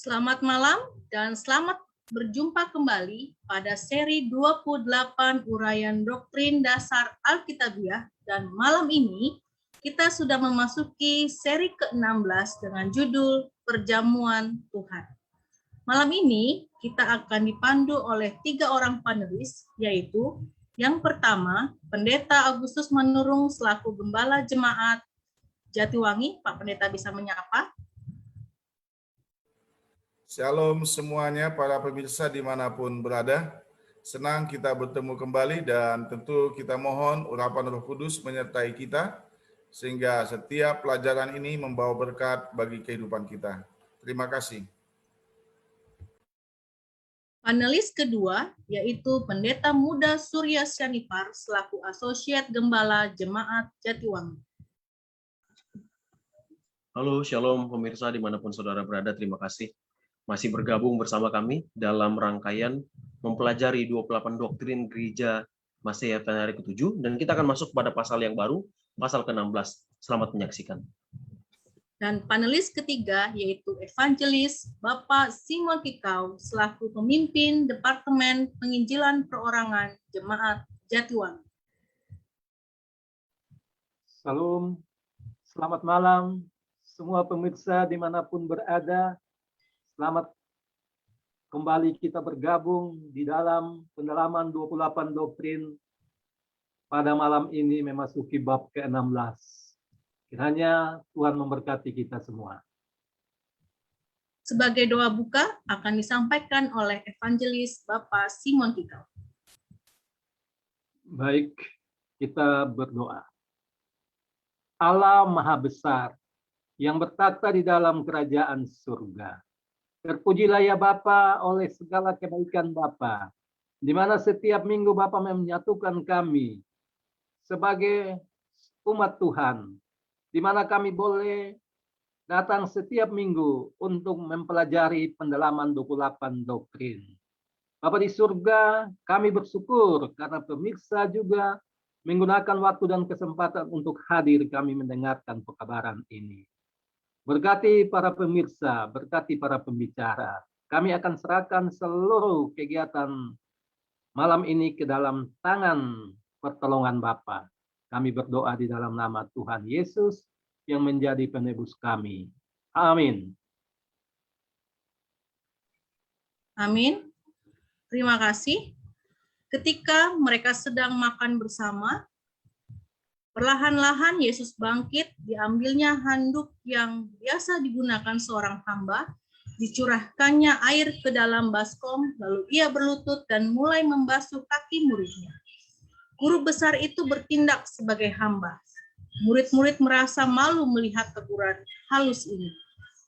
Selamat malam dan selamat berjumpa kembali pada seri 28 Uraian Doktrin Dasar Alkitabiah, dan malam ini kita sudah memasuki seri ke-16 dengan judul Perjamuan Tuhan. Malam ini kita akan dipandu oleh 3 orang panelis, yaitu yang pertama, Pendeta Agustus Manurung selaku Gembala Jemaat Jatiwangi. Pak Pendeta bisa menyapa. Shalom semuanya para pemirsa dimanapun berada. Senang kita bertemu kembali dan tentu kita mohon urapan Roh Kudus menyertai kita sehingga setiap pelajaran ini membawa berkat bagi kehidupan kita. Terima kasih. Panelis kedua yaitu Pendeta Muda Surya Syanipar selaku Asosiat Gembala Jemaat Jatiwangi. Halo, shalom pemirsa dimanapun saudara berada, terima kasih masih bergabung bersama kami dalam rangkaian mempelajari 28 doktrin gereja Masehi hari ke-7, dan kita akan masuk pada pasal yang baru, pasal ke-16. Selamat menyaksikan. Dan panelis ketiga yaitu Evangelis Bapak Simon Kikau selaku pemimpin Departemen Penginjilan Perorangan Jemaat Jatiwangi. Salam, selamat malam semua pemirsa dimanapun berada. Selamat kembali kita bergabung di dalam pendalaman 28 doktrin. Pada malam ini memasuki bab ke-16. Kiranya Tuhan memberkati kita semua. Sebagai doa buka akan disampaikan oleh Evangelis Bapak Simon Kikau. Baik, kita berdoa. Allah Maha Besar yang bertata di dalam kerajaan surga. Terpujilah ya Bapa oleh segala kebaikan Bapa, di mana setiap minggu Bapa menyatukan kami sebagai umat Tuhan, di mana kami boleh datang setiap minggu untuk mempelajari pendalaman 28 doktrin. Bapa di surga, kami bersyukur karena pemirsa juga menggunakan waktu dan kesempatan untuk hadir kami mendengarkan pekabaran ini. Berkati para pemirsa, berkati para pembicara. Kami akan serahkan seluruh kegiatan malam ini ke dalam tangan pertolongan Bapa. Kami berdoa di dalam nama Tuhan Yesus yang menjadi penebus kami. Amin. Amin. Terima kasih. Ketika mereka sedang makan bersama, perlahan-lahan Yesus bangkit, diambilnya handuk yang biasa digunakan seorang hamba, dicurahkannya air ke dalam baskom, lalu ia berlutut dan mulai membasuh kaki muridnya. Guru besar itu bertindak sebagai hamba. Murid-murid merasa malu melihat teguran halus ini.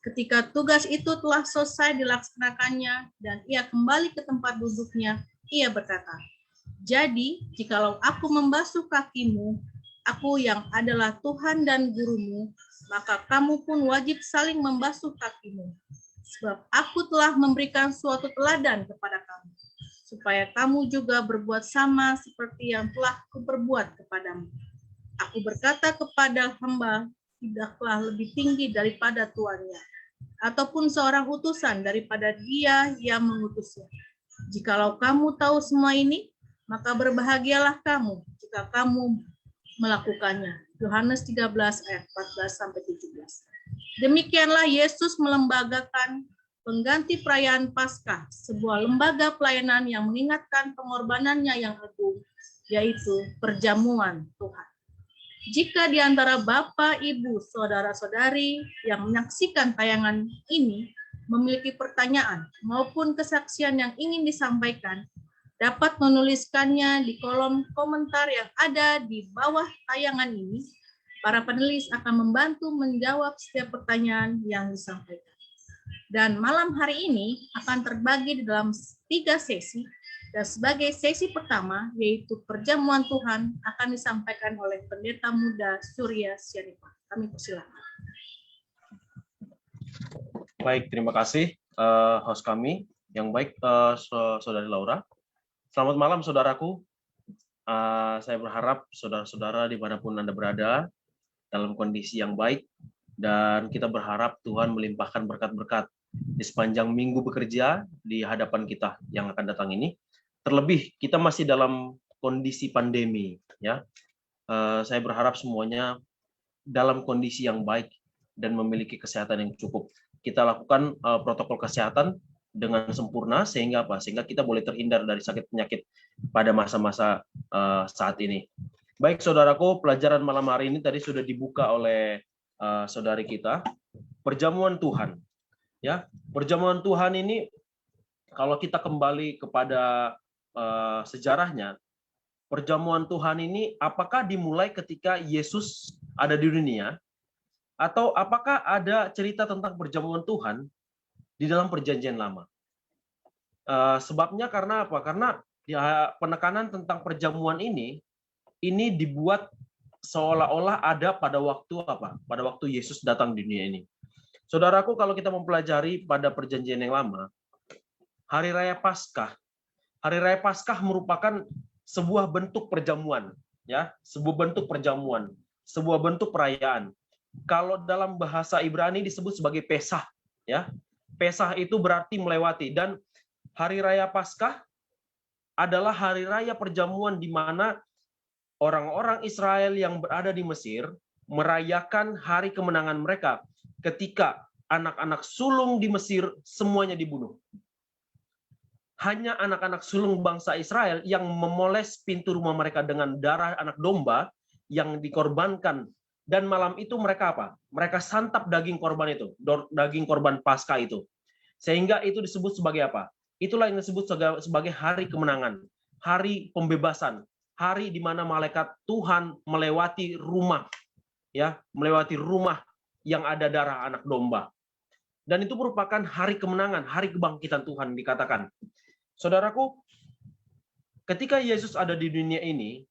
Ketika tugas itu telah selesai dilaksanakannya dan ia kembali ke tempat duduknya, ia berkata, "Jadi, jikalau aku membasuh kakimu, aku yang adalah Tuhan dan gurumu, maka kamu pun wajib saling membasuh kakimu. Sebab aku telah memberikan suatu teladan kepada kamu, supaya kamu juga berbuat sama seperti yang telah kuperbuat kepadamu. Aku berkata kepada hamba, tidaklah lebih tinggi daripada tuannya, ataupun seorang utusan daripada dia yang mengutusnya. Jikalau kamu tahu semua ini, maka berbahagialah kamu jika kamu melakukannya." Yohanes 13 ayat 14-17. Demikianlah Yesus melembagakan pengganti perayaan Paskah, sebuah lembaga pelayanan yang mengingatkan pengorbanannya yang agung, yaitu perjamuan Tuhan. Jika di antara Bapak, Ibu, Saudara-saudari yang menyaksikan tayangan ini memiliki pertanyaan maupun kesaksian yang ingin disampaikan, dapat menuliskannya di kolom komentar yang ada di bawah tayangan ini. Para panelis akan membantu menjawab setiap pertanyaan yang disampaikan. Dan malam hari ini akan terbagi di dalam 3 sesi. Dan sebagai sesi pertama, yaitu perjamuan Tuhan, akan disampaikan oleh Pendeta Muda Surya Syanipar. Kami persilakan. Baik, terima kasih host kami yang baik, Saudari Laura. Selamat malam saudaraku. Saya berharap saudara-saudara dimanapun Anda berada dalam kondisi yang baik, dan kita berharap Tuhan melimpahkan berkat-berkat di sepanjang minggu bekerja di hadapan kita yang akan datang ini. Terlebih kita masih dalam kondisi pandemi, ya. Saya berharap semuanya dalam kondisi yang baik dan memiliki kesehatan yang cukup. Kita lakukan protokol kesehatan dengan sempurna sehingga apa? Sehingga kita boleh terhindar dari sakit penyakit pada masa-masa saat ini. Baik, saudaraku, pelajaran malam hari ini tadi sudah dibuka oleh saudari kita, perjamuan Tuhan. Ya, perjamuan Tuhan ini kalau kita kembali kepada sejarahnya, perjamuan Tuhan ini apakah dimulai ketika Yesus ada di dunia, atau apakah ada cerita tentang perjamuan Tuhan di dalam Perjanjian Lama? Sebabnya karena apa? Karena penekanan tentang perjamuan ini dibuat seolah-olah ada pada waktu apa? Pada waktu Yesus datang di dunia ini. Saudaraku, kalau kita mempelajari pada Perjanjian yang Lama, Hari Raya Paskah merupakan sebuah bentuk perjamuan, ya, sebuah bentuk perjamuan, sebuah bentuk perayaan. Kalau dalam bahasa Ibrani disebut sebagai Pesah, ya. Pesah itu berarti melewati, dan Hari Raya Paskah adalah hari raya perjamuan di mana orang-orang Israel yang berada di Mesir merayakan hari kemenangan mereka ketika anak-anak sulung di Mesir semuanya dibunuh. Hanya anak-anak sulung bangsa Israel yang memoles pintu rumah mereka dengan darah anak domba yang dikorbankan. Dan malam itu mereka apa? Mereka santap daging korban itu, daging korban Paskah itu. Sehingga itu disebut sebagai apa? Itulah yang disebut sebagai hari kemenangan, hari pembebasan, hari di mana malaikat Tuhan melewati rumah, ya, melewati rumah yang ada darah anak domba. Dan itu merupakan hari kemenangan, hari kebangkitan Tuhan dikatakan. Saudaraku, ketika Yesus ada di dunia ini,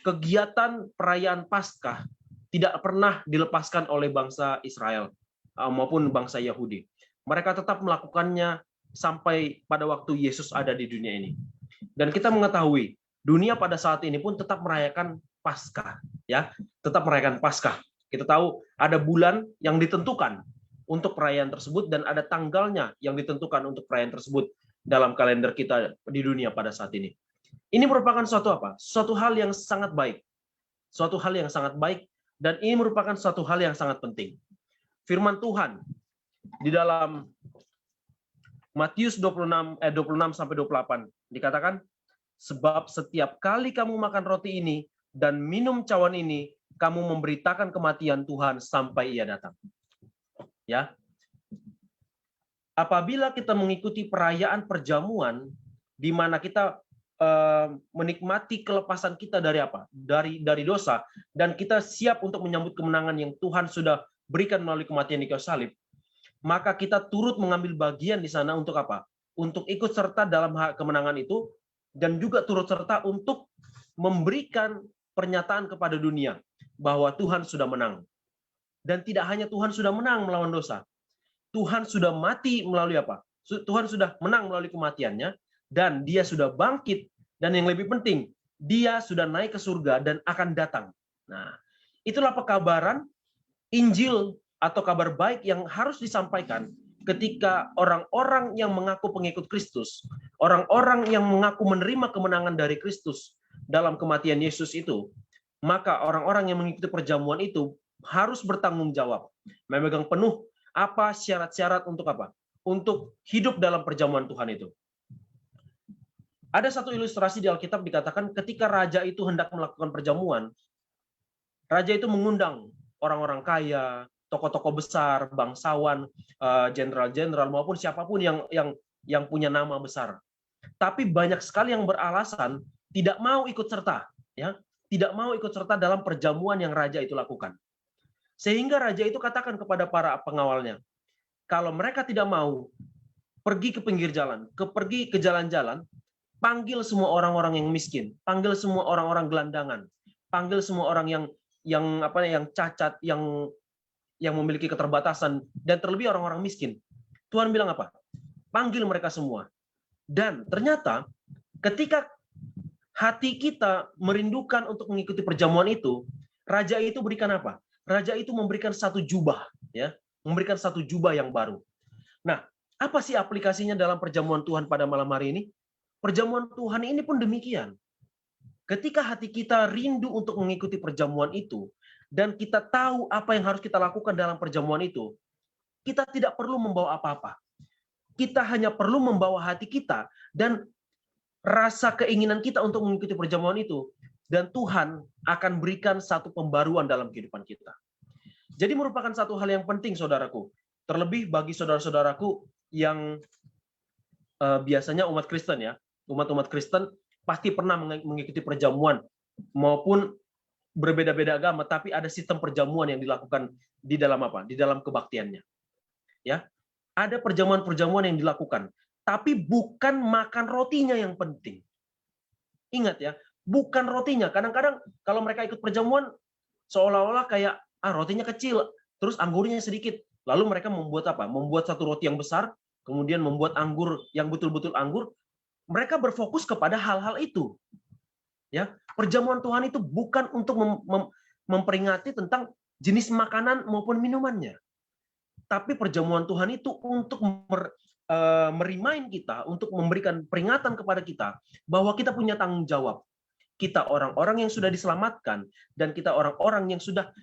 kegiatan perayaan Paskah tidak pernah dilepaskan oleh bangsa Israel maupun bangsa Yahudi. Mereka tetap melakukannya sampai pada waktu Yesus ada di dunia ini. Dan kita mengetahui, dunia pada saat ini pun tetap merayakan Paskah, ya, tetap merayakan Paskah. Kita tahu ada bulan yang ditentukan untuk perayaan tersebut dan ada tanggalnya yang ditentukan untuk perayaan tersebut dalam kalender kita di dunia pada saat ini. Ini merupakan suatu apa? Suatu hal yang sangat baik. Suatu hal yang sangat baik, dan ini merupakan suatu hal yang sangat penting. Firman Tuhan di dalam Matius 26 sampai 28 dikatakan, sebab setiap kali kamu makan roti ini dan minum cawan ini, kamu memberitakan kematian Tuhan sampai Ia datang. Ya. Apabila kita mengikuti perayaan perjamuan di mana kita menikmati kelepasan kita dari apa? Dari dosa, dan kita siap untuk menyambut kemenangan yang Tuhan sudah berikan melalui kematian di kayu salib, maka kita turut mengambil bagian di sana untuk apa? Untuk ikut serta dalam kemenangan itu, dan juga turut serta untuk memberikan pernyataan kepada dunia bahwa Tuhan sudah menang. Dan tidak hanya Tuhan sudah menang melawan dosa, Tuhan sudah mati melalui apa? Tuhan sudah menang melalui kematiannya, dan Dia sudah bangkit, dan yang lebih penting, Dia sudah naik ke surga dan akan datang. Nah, itulah pekabaran Injil atau kabar baik yang harus disampaikan ketika orang-orang yang mengaku pengikut Kristus, orang-orang yang mengaku menerima kemenangan dari Kristus dalam kematian Yesus itu, maka orang-orang yang mengikuti perjamuan itu harus bertanggung jawab, memegang penuh apa syarat-syarat untuk apa? Untuk hidup dalam perjamuan Tuhan itu. Ada satu ilustrasi di Alkitab dikatakan ketika raja itu hendak melakukan perjamuan, raja itu mengundang orang-orang kaya, tokoh-tokoh besar, bangsawan, jenderal-jenderal maupun siapapun yang punya nama besar. Tapi banyak sekali yang beralasan tidak mau ikut serta, ya, tidak mau ikut serta dalam perjamuan yang raja itu lakukan. Sehingga raja itu katakan kepada para pengawalnya, kalau mereka tidak mau, pergi ke pinggir jalan, pergi ke jalan-jalan, panggil semua orang-orang yang miskin, panggil semua orang-orang gelandangan, panggil semua orang yang cacat, yang memiliki keterbatasan, dan terlebih orang-orang miskin. Tuhan bilang apa? Panggil mereka semua. Dan ternyata ketika hati kita merindukan untuk mengikuti perjamuan itu, raja itu berikan apa? Raja itu memberikan satu jubah, ya, memberikan satu jubah yang baru. Nah, apa sih aplikasinya dalam perjamuan Tuhan pada malam hari ini? Perjamuan Tuhan ini pun demikian. Ketika hati kita rindu untuk mengikuti perjamuan itu, dan kita tahu apa yang harus kita lakukan dalam perjamuan itu, kita tidak perlu membawa apa-apa. Kita hanya perlu membawa hati kita dan rasa keinginan kita untuk mengikuti perjamuan itu, dan Tuhan akan berikan satu pembaruan dalam kehidupan kita. Jadi merupakan satu hal yang penting, saudaraku. Terlebih bagi saudara-saudaraku yang biasanya umat Kristen ya, umat-umat Kristen pasti pernah mengikuti perjamuan maupun berbeda-beda agama, tapi ada sistem perjamuan yang dilakukan di dalam apa? Di dalam kebaktiannya. Ya, ada perjamuan-perjamuan yang dilakukan, tapi bukan makan rotinya yang penting. Ingat ya, bukan rotinya. Kadang-kadang kalau mereka ikut perjamuan seolah-olah kayak rotinya kecil, terus anggurnya sedikit. Lalu mereka membuat apa? Membuat satu roti yang besar, kemudian membuat anggur yang betul-betul anggur. Mereka berfokus kepada hal-hal itu. Ya, perjamuan Tuhan itu bukan untuk memperingati tentang jenis makanan maupun minumannya. Tapi perjamuan Tuhan itu untuk merimain kita, untuk memberikan peringatan kepada kita bahwa kita punya tanggung jawab. Kita orang-orang yang sudah diselamatkan dan kita orang-orang yang sudah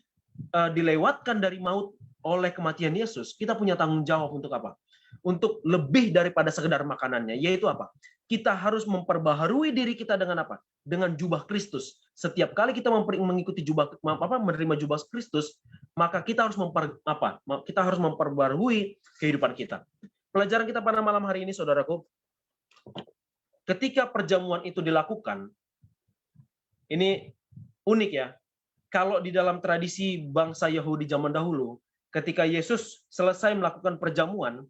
dilewatkan dari maut oleh kematian Yesus, kita punya tanggung jawab untuk apa? Untuk lebih daripada sekedar makanannya, yaitu apa? Kita harus memperbaharui diri kita dengan apa? Dengan jubah Kristus. Setiap kali kita mengikuti menerima jubah Kristus, maka kita harus kita harus memperbaharui kehidupan kita. Pelajaran kita pada malam hari ini, saudaraku, ketika perjamuan itu dilakukan, ini unik ya. Kalau di dalam tradisi bangsa Yahudi zaman dahulu, ketika Yesus selesai melakukan perjamuan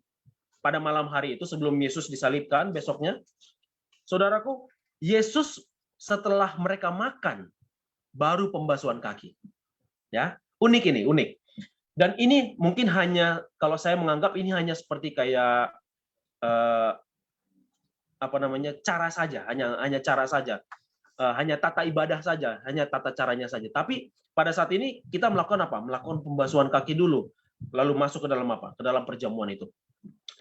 pada malam hari itu sebelum Yesus disalibkan besoknya, saudaraku, Yesus setelah mereka makan baru pembasuhan kaki. Ya, unik ini, unik. Dan ini mungkin hanya, kalau saya menganggap ini hanya seperti kayak cara saja, hanya cara saja. Hanya tata ibadah saja, hanya tata caranya saja. Tapi pada saat ini kita melakukan apa? Melakukan pembasuhan kaki dulu, lalu masuk ke dalam apa? Ke dalam perjamuan itu.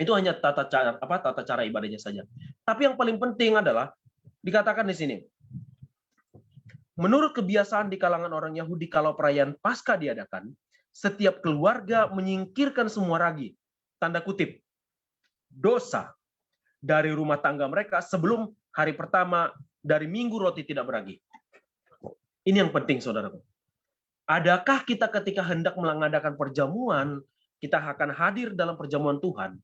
Itu hanya tata cara ibadahnya saja. Tapi yang paling penting adalah dikatakan di sini. Menurut kebiasaan di kalangan orang Yahudi, kalau perayaan Paskah diadakan, setiap keluarga menyingkirkan semua ragi, tanda kutip, dosa dari rumah tangga mereka sebelum hari pertama dari minggu roti tidak beragi. Ini yang penting, saudaraku. Adakah kita ketika hendak mengadakan perjamuan, kita akan hadir dalam perjamuan Tuhan,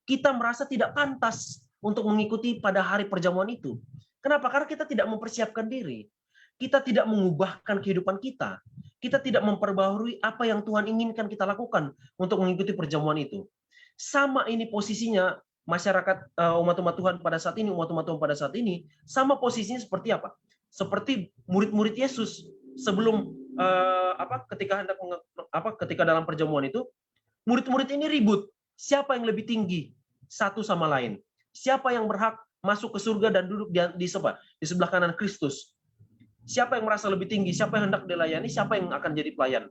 kita merasa tidak pantas untuk mengikuti pada hari perjamuan itu? Kenapa? Karena kita tidak mempersiapkan diri. Kita tidak mengubahkan kehidupan kita. Kita tidak memperbaharui apa yang Tuhan inginkan kita lakukan untuk mengikuti perjamuan itu. Sama ini posisinya masyarakat umat-umat Tuhan pada saat ini, umat-umat Tuhan pada saat ini, sama posisinya seperti apa? Seperti murid-murid Yesus sebelum ketika dalam perjamuan itu, murid-murid ini ribut. Siapa yang lebih tinggi satu sama lain? Siapa yang berhak masuk ke surga dan duduk di sebelah kanan Kristus? Siapa yang merasa lebih tinggi? Siapa yang hendak dilayani? Siapa yang akan jadi pelayan?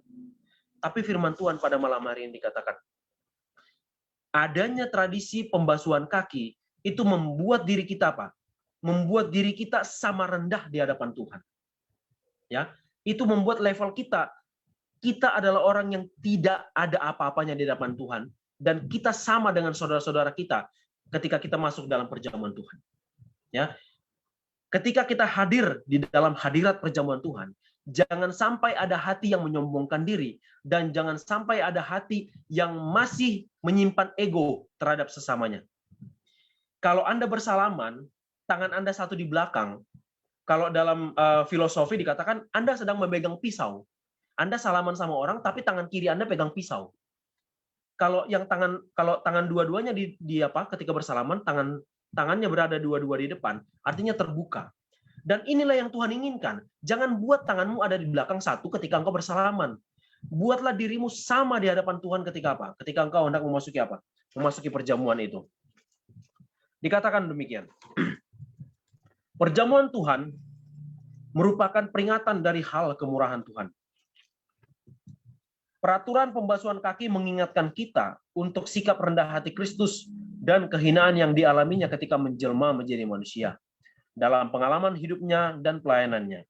Tapi firman Tuhan pada malam hari ini dikatakan, adanya tradisi pembasuhan kaki itu membuat diri kita apa? Membuat diri kita sama rendah di hadapan Tuhan. Ya, itu membuat level kita adalah orang yang tidak ada apa-apanya di hadapan Tuhan, dan kita sama dengan saudara-saudara kita ketika kita masuk dalam perjamuan Tuhan. Ya. Ketika kita hadir di dalam hadirat perjamuan Tuhan, jangan sampai ada hati yang menyombongkan diri, dan jangan sampai ada hati yang masih menyimpan ego terhadap sesamanya. Kalau Anda bersalaman, tangan Anda satu di belakang, kalau dalam filosofi dikatakan Anda sedang memegang pisau. Anda salaman sama orang, tapi tangan kiri Anda pegang pisau. Kalau tangan dua-duanya ketika bersalaman, tangannya berada dua-dua di depan, artinya terbuka. Dan inilah yang Tuhan inginkan. Jangan buat tanganmu ada di belakang satu ketika engkau bersalaman. Buatlah dirimu sama di hadapan Tuhan ketika apa? Ketika engkau hendak memasuki apa? Memasuki perjamuan itu. Dikatakan demikian. Perjamuan Tuhan merupakan peringatan dari hal kemurahan Tuhan. Peraturan pembasuhan kaki mengingatkan kita untuk sikap rendah hati Kristus dan kehinaan yang dialaminya ketika menjelma menjadi manusia dalam pengalaman hidupnya dan pelayanannya.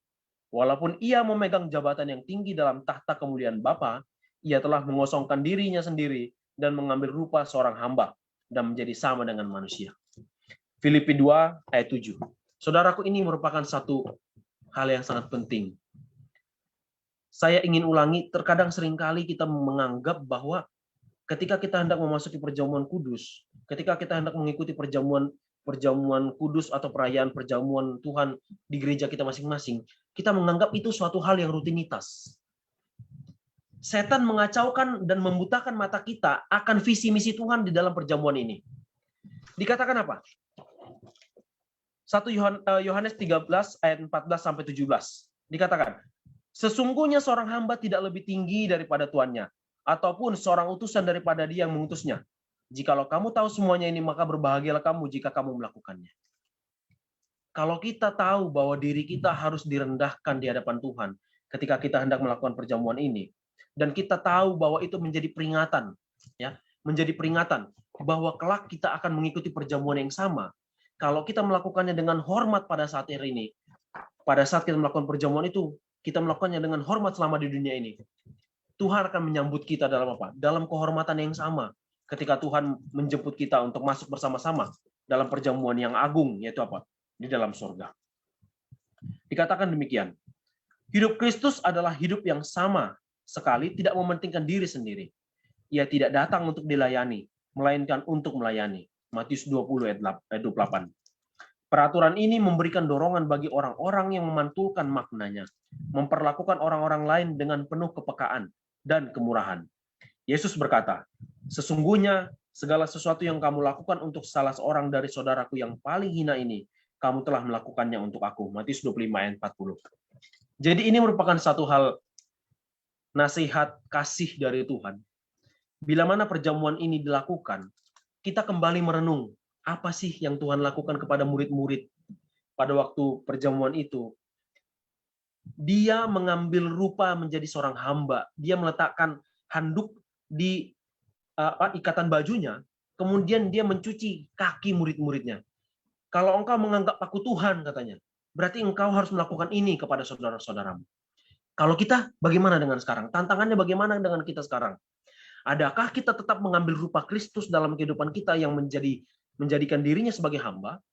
Walaupun ia memegang jabatan yang tinggi dalam tahta kemuliaan Bapa, ia telah mengosongkan dirinya sendiri dan mengambil rupa seorang hamba dan menjadi sama dengan manusia. Filipi 2 ayat 7. Saudaraku, ini merupakan satu hal yang sangat penting. Saya ingin ulangi, terkadang seringkali kita menganggap bahwa ketika kita hendak memasuki perjamuan kudus, ketika kita hendak mengikuti perjamuan kudus atau perayaan perjamuan Tuhan di gereja kita masing-masing, kita menganggap itu suatu hal yang rutinitas. Setan mengacaukan dan membutakan mata kita akan visi misi Tuhan di dalam perjamuan ini. Dikatakan apa? 1 Yohanes 13 ayat 14 sampai 17. Dikatakan, sesungguhnya seorang hamba tidak lebih tinggi daripada tuannya, ataupun seorang utusan daripada dia yang mengutusnya. Jikalau kamu tahu semuanya ini, maka berbahagialah kamu jika kamu melakukannya. Kalau kita tahu bahwa diri kita harus direndahkan di hadapan Tuhan ketika kita hendak melakukan perjamuan ini, dan kita tahu bahwa itu menjadi peringatan, ya, menjadi peringatan bahwa kelak kita akan mengikuti perjamuan yang sama. Kalau kita melakukannya dengan hormat pada saat ini, pada saat kita melakukan perjamuan itu, kita melakukannya dengan hormat selama di dunia ini, Tuhan akan menyambut kita dalam apa? Dalam kehormatan yang sama. Ketika Tuhan menjemput kita untuk masuk bersama-sama dalam perjamuan yang agung, yaitu apa? Di dalam surga. Dikatakan demikian. Hidup Kristus adalah hidup yang sama sekali, tidak mementingkan diri sendiri. Ia tidak datang untuk dilayani, melainkan untuk melayani. Matius 20 ayat 28. Peraturan ini memberikan dorongan bagi orang-orang yang memantulkan maknanya, memperlakukan orang-orang lain dengan penuh kepekaan dan kemurahan. Yesus berkata, sesungguhnya segala sesuatu yang kamu lakukan untuk salah seorang dari saudaraku yang paling hina ini, kamu telah melakukannya untuk aku. Matius 25 ayat 40. Jadi ini merupakan satu hal nasihat kasih dari Tuhan. Bila mana perjamuan ini dilakukan, kita kembali merenung, apa sih yang Tuhan lakukan kepada murid-murid pada waktu perjamuan itu. Dia mengambil rupa menjadi seorang hamba. Dia meletakkan handuk di ikatan bajunya, kemudian dia mencuci kaki murid-muridnya. Kalau engkau menganggap aku Tuhan, katanya, berarti engkau harus melakukan ini kepada saudara-saudaramu. Kalau kita, bagaimana dengan sekarang? Tantangannya bagaimana dengan kita sekarang? Adakah kita tetap mengambil rupa Kristus dalam kehidupan kita yang menjadikan dirinya sebagai hamba?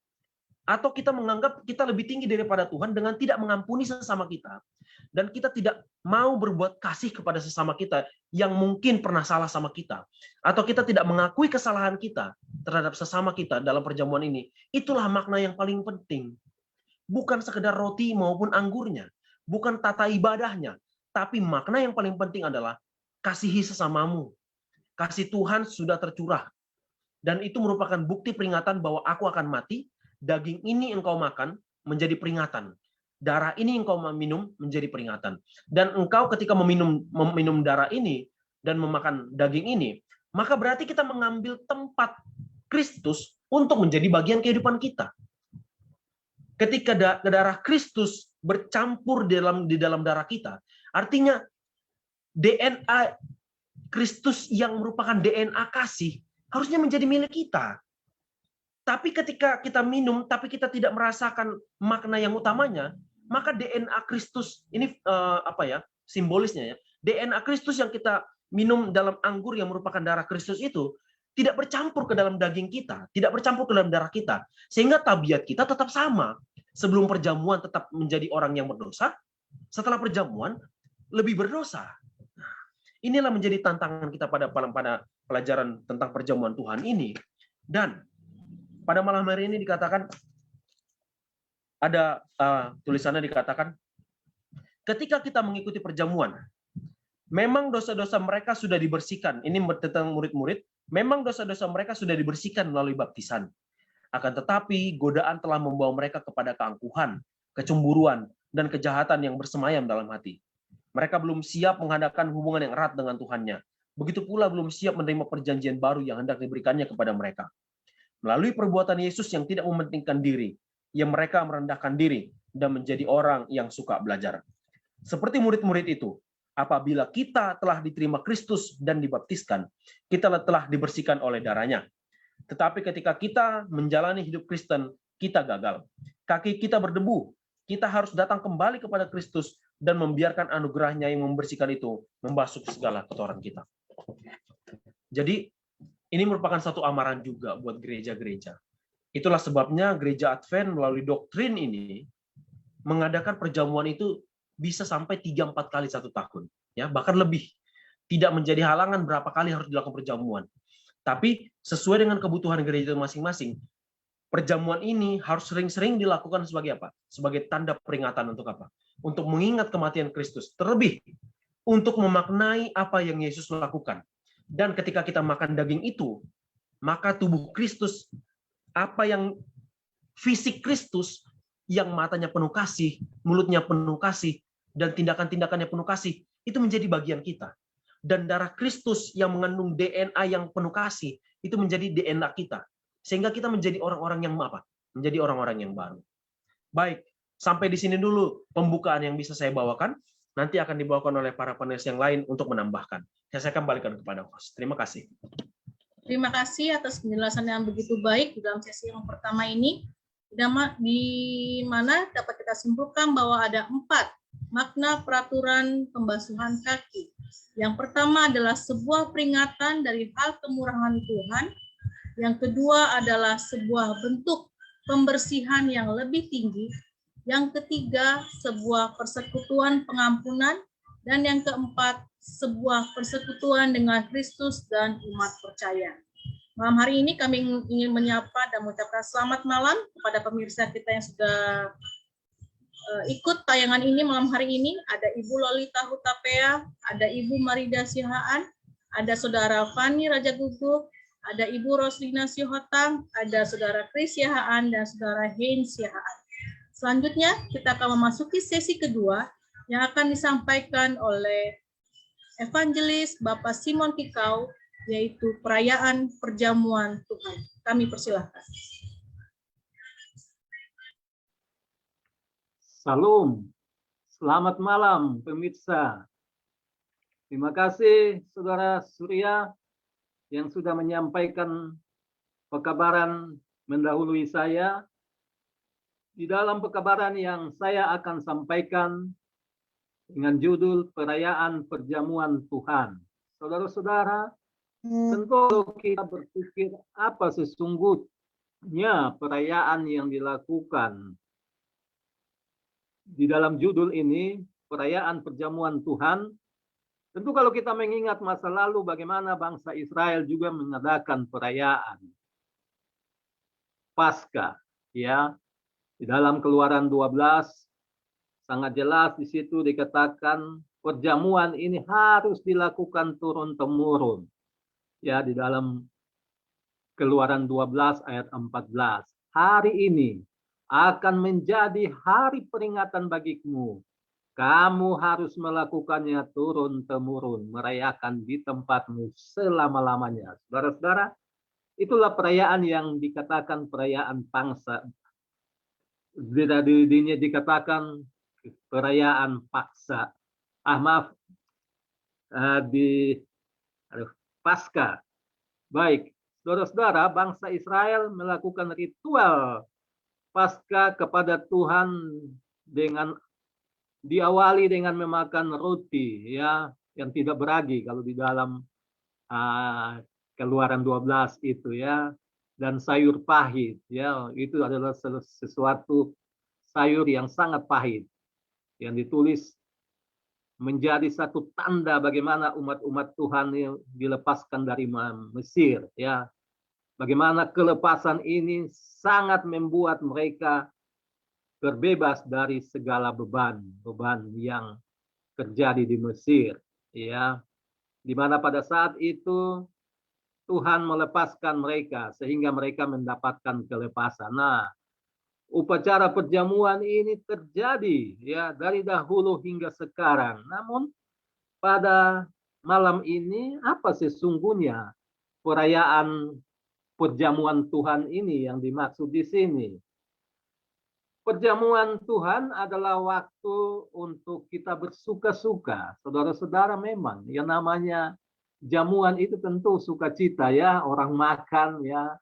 Atau kita menganggap kita lebih tinggi daripada Tuhan dengan tidak mengampuni sesama kita, dan kita tidak mau berbuat kasih kepada sesama kita yang mungkin pernah salah sama kita, atau kita tidak mengakui kesalahan kita terhadap sesama kita dalam perjamuan ini? Itulah makna yang paling penting. Bukan sekedar roti maupun anggurnya, bukan tata ibadahnya, tapi makna yang paling penting adalah kasihi sesamamu. Kasih Tuhan sudah tercurah. Dan itu merupakan bukti peringatan bahwa aku akan mati. Daging ini engkau makan menjadi peringatan. Darah ini engkau minum menjadi peringatan. Dan engkau ketika meminum darah ini dan memakan daging ini, maka berarti kita mengambil tempat Kristus untuk menjadi bagian kehidupan kita. Ketika darah Kristus bercampur di dalam darah kita, artinya DNA Kristus yang merupakan DNA kasih harusnya menjadi milik kita. Tapi ketika kita minum, tapi kita tidak merasakan makna yang utamanya, maka DNA Kristus ini simbolisnya ya. DNA Kristus yang kita minum dalam anggur yang merupakan darah Kristus itu tidak bercampur ke dalam daging kita, tidak bercampur ke dalam darah kita, sehingga tabiat kita tetap sama. Sebelum perjamuan tetap menjadi orang yang berdosa, setelah perjamuan lebih berdosa. Inilah menjadi tantangan kita pada pelajaran tentang perjamuan Tuhan ini. Dan pada malam hari ini dikatakan, ada tulisannya dikatakan, ketika kita mengikuti perjamuan, memang dosa-dosa mereka sudah dibersihkan. Ini tentang murid-murid, memang dosa-dosa mereka sudah dibersihkan melalui baptisan. Akan tetapi godaan telah membawa mereka kepada keangkuhan, kecemburuan, dan kejahatan yang bersemayam dalam hati. Mereka belum siap mengadakan hubungan yang erat dengan Tuhannya. Begitu pula belum siap menerima perjanjian baru yang hendak diberikannya kepada mereka. Melalui perbuatan Yesus yang tidak mementingkan diri, yang mereka merendahkan diri dan menjadi orang yang suka belajar. Seperti murid-murid itu, Apabila kita telah diterima Kristus dan dibaptiskan, kita telah dibersihkan oleh darahnya. Tetapi ketika kita menjalani hidup Kristen, kita gagal. Kaki kita berdebu. Kita harus datang kembali kepada Kristus dan membiarkan anugerahnya yang membersihkan itu membasuh segala kotoran kita. Jadi, ini merupakan satu amaran juga buat gereja-gereja. Itulah sebabnya gereja Advent melalui doktrin ini mengadakan perjamuan itu bisa sampai 3-4 kali 1 tahun, ya, bahkan lebih. Tidak menjadi halangan berapa kali harus dilakukan perjamuan. Tapi sesuai dengan kebutuhan gereja masing-masing, perjamuan ini harus sering-sering dilakukan sebagai apa? Sebagai tanda peringatan untuk apa? Untuk mengingat kematian Kristus. Terlebih untuk memaknai apa yang Yesus lakukan. Dan ketika kita makan daging itu, maka tubuh Kristus, apa yang fisik Kristus, yang matanya penuh kasih, mulutnya penuh kasih, dan tindakan-tindakannya penuh kasih, itu menjadi bagian kita. Dan darah Kristus yang mengandung DNA yang penuh kasih, itu menjadi DNA kita. Sehingga kita menjadi orang-orang yang apa? Menjadi orang-orang yang baru. Baik, sampai di sini dulu pembukaan yang bisa saya bawakan. Nanti akan dibawakan oleh para panelis yang lain untuk menambahkan. Saya akan balikan kepada host. Terima kasih. Terima kasih atas penjelasan yang begitu baik di dalam sesi yang pertama ini, di mana dapat kita simpulkan bahwa ada 4 makna peraturan pembasuhan kaki. Yang pertama adalah sebuah peringatan dari hal kemurahan Tuhan. Yang kedua adalah sebuah bentuk pembersihan yang lebih tinggi. Yang ketiga, sebuah persekutuan pengampunan. Dan yang keempat, sebuah persekutuan dengan Kristus dan umat percaya. Malam hari ini kami ingin menyapa dan mengucapkan selamat malam kepada pemirsa kita yang sudah ikut tayangan ini malam hari ini. Ada Ibu Lolita Hutapea, ada Ibu Marida Sihaan, ada Saudara Fani Raja Guguk, ada Ibu Roslina Sihotam, ada Saudara Kris Sihaan, dan Saudara Hein Sihaan. Selanjutnya kita akan memasuki sesi kedua yang akan disampaikan oleh Evangelis Bapak Simon Kikau, yaitu perayaan perjamuan Tuhan. Kami persilahkan. Salam, selamat malam pemirsa. Terima kasih Saudara Surya yang sudah menyampaikan pekabaran mendahului saya. Di dalam pekabaran yang saya akan sampaikan dengan judul perayaan perjamuan Tuhan. Saudara-saudara, tentu kita berpikir apa sesungguhnya perayaan yang dilakukan di dalam judul ini, perayaan perjamuan Tuhan. Tentu kalau kita mengingat masa lalu bagaimana bangsa Israel juga mengadakan perayaan Paskah, ya. Di dalam Keluaran 12 sangat jelas di situ dikatakan perjamuan ini harus dilakukan turun-temurun. Ya, di dalam Keluaran 12 ayat 14. Hari ini akan menjadi hari peringatan bagimu. Kamu harus melakukannya turun-temurun, merayakan di tempatmu selama-lamanya. Saudara-saudara, itulah perayaan yang dikatakan perayaan bangsa. Dikatakan perayaan paksa. Paskah. Baik, saudara-saudara, bangsa Israel melakukan ritual Paskah kepada Tuhan dengan diawali dengan memakan roti, ya, yang tidak beragi kalau di dalam Keluaran 12 itu, ya, dan sayur pahit, ya, itu adalah sesuatu sayur yang sangat pahit yang ditulis menjadi satu tanda bagaimana umat-umat Tuhan yang dilepaskan dari Mesir, ya. Bagaimana kelepasan ini sangat membuat mereka terbebas dari segala beban yang terjadi di Mesir, ya. Di mana pada saat itu Tuhan melepaskan mereka sehingga mereka mendapatkan kelepasan. Nah, upacara perjamuan ini terjadi, ya, dari dahulu hingga sekarang. Namun pada malam ini apa sesungguhnya perayaan perjamuan Tuhan ini yang dimaksud di sini? Perjamuan Tuhan adalah waktu untuk kita bersuka-suka. Saudara-saudara, memang yang namanya jamuan itu tentu sukacita ya, orang makan ya,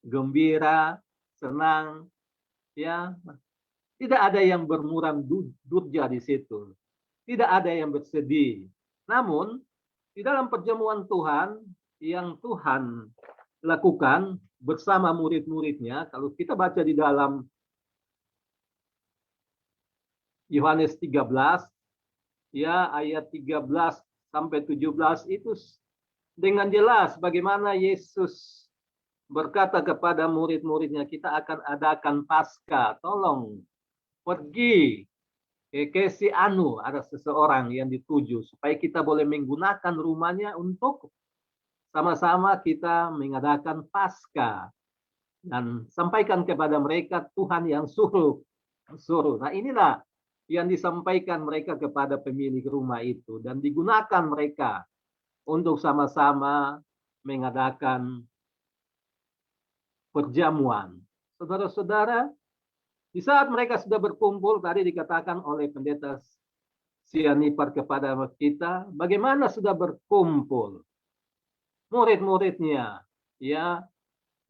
gembira, senang ya. Tidak ada yang bermuram durja di situ. Tidak ada yang bersedih. Namun di dalam perjamuan Tuhan yang Tuhan lakukan bersama murid-muridnya, kalau kita baca di dalam Yohanes 13 ya, ayat 13 sampai 17 itu dengan jelas bagaimana Yesus berkata kepada murid-muridnya, kita akan adakan Paskah, tolong pergi ke si Anu, ada seseorang yang dituju supaya kita boleh menggunakan rumahnya untuk sama-sama kita mengadakan Paskah, dan sampaikan kepada mereka Tuhan yang suruh. Nah, inilah yang disampaikan mereka kepada pemilik rumah itu, dan digunakan mereka untuk sama-sama mengadakan perjamuan. Saudara-saudara, di saat mereka sudah berkumpul, tadi dikatakan oleh pendeta Sianipar kepada kita, bagaimana sudah berkumpul murid-muridnya, ya,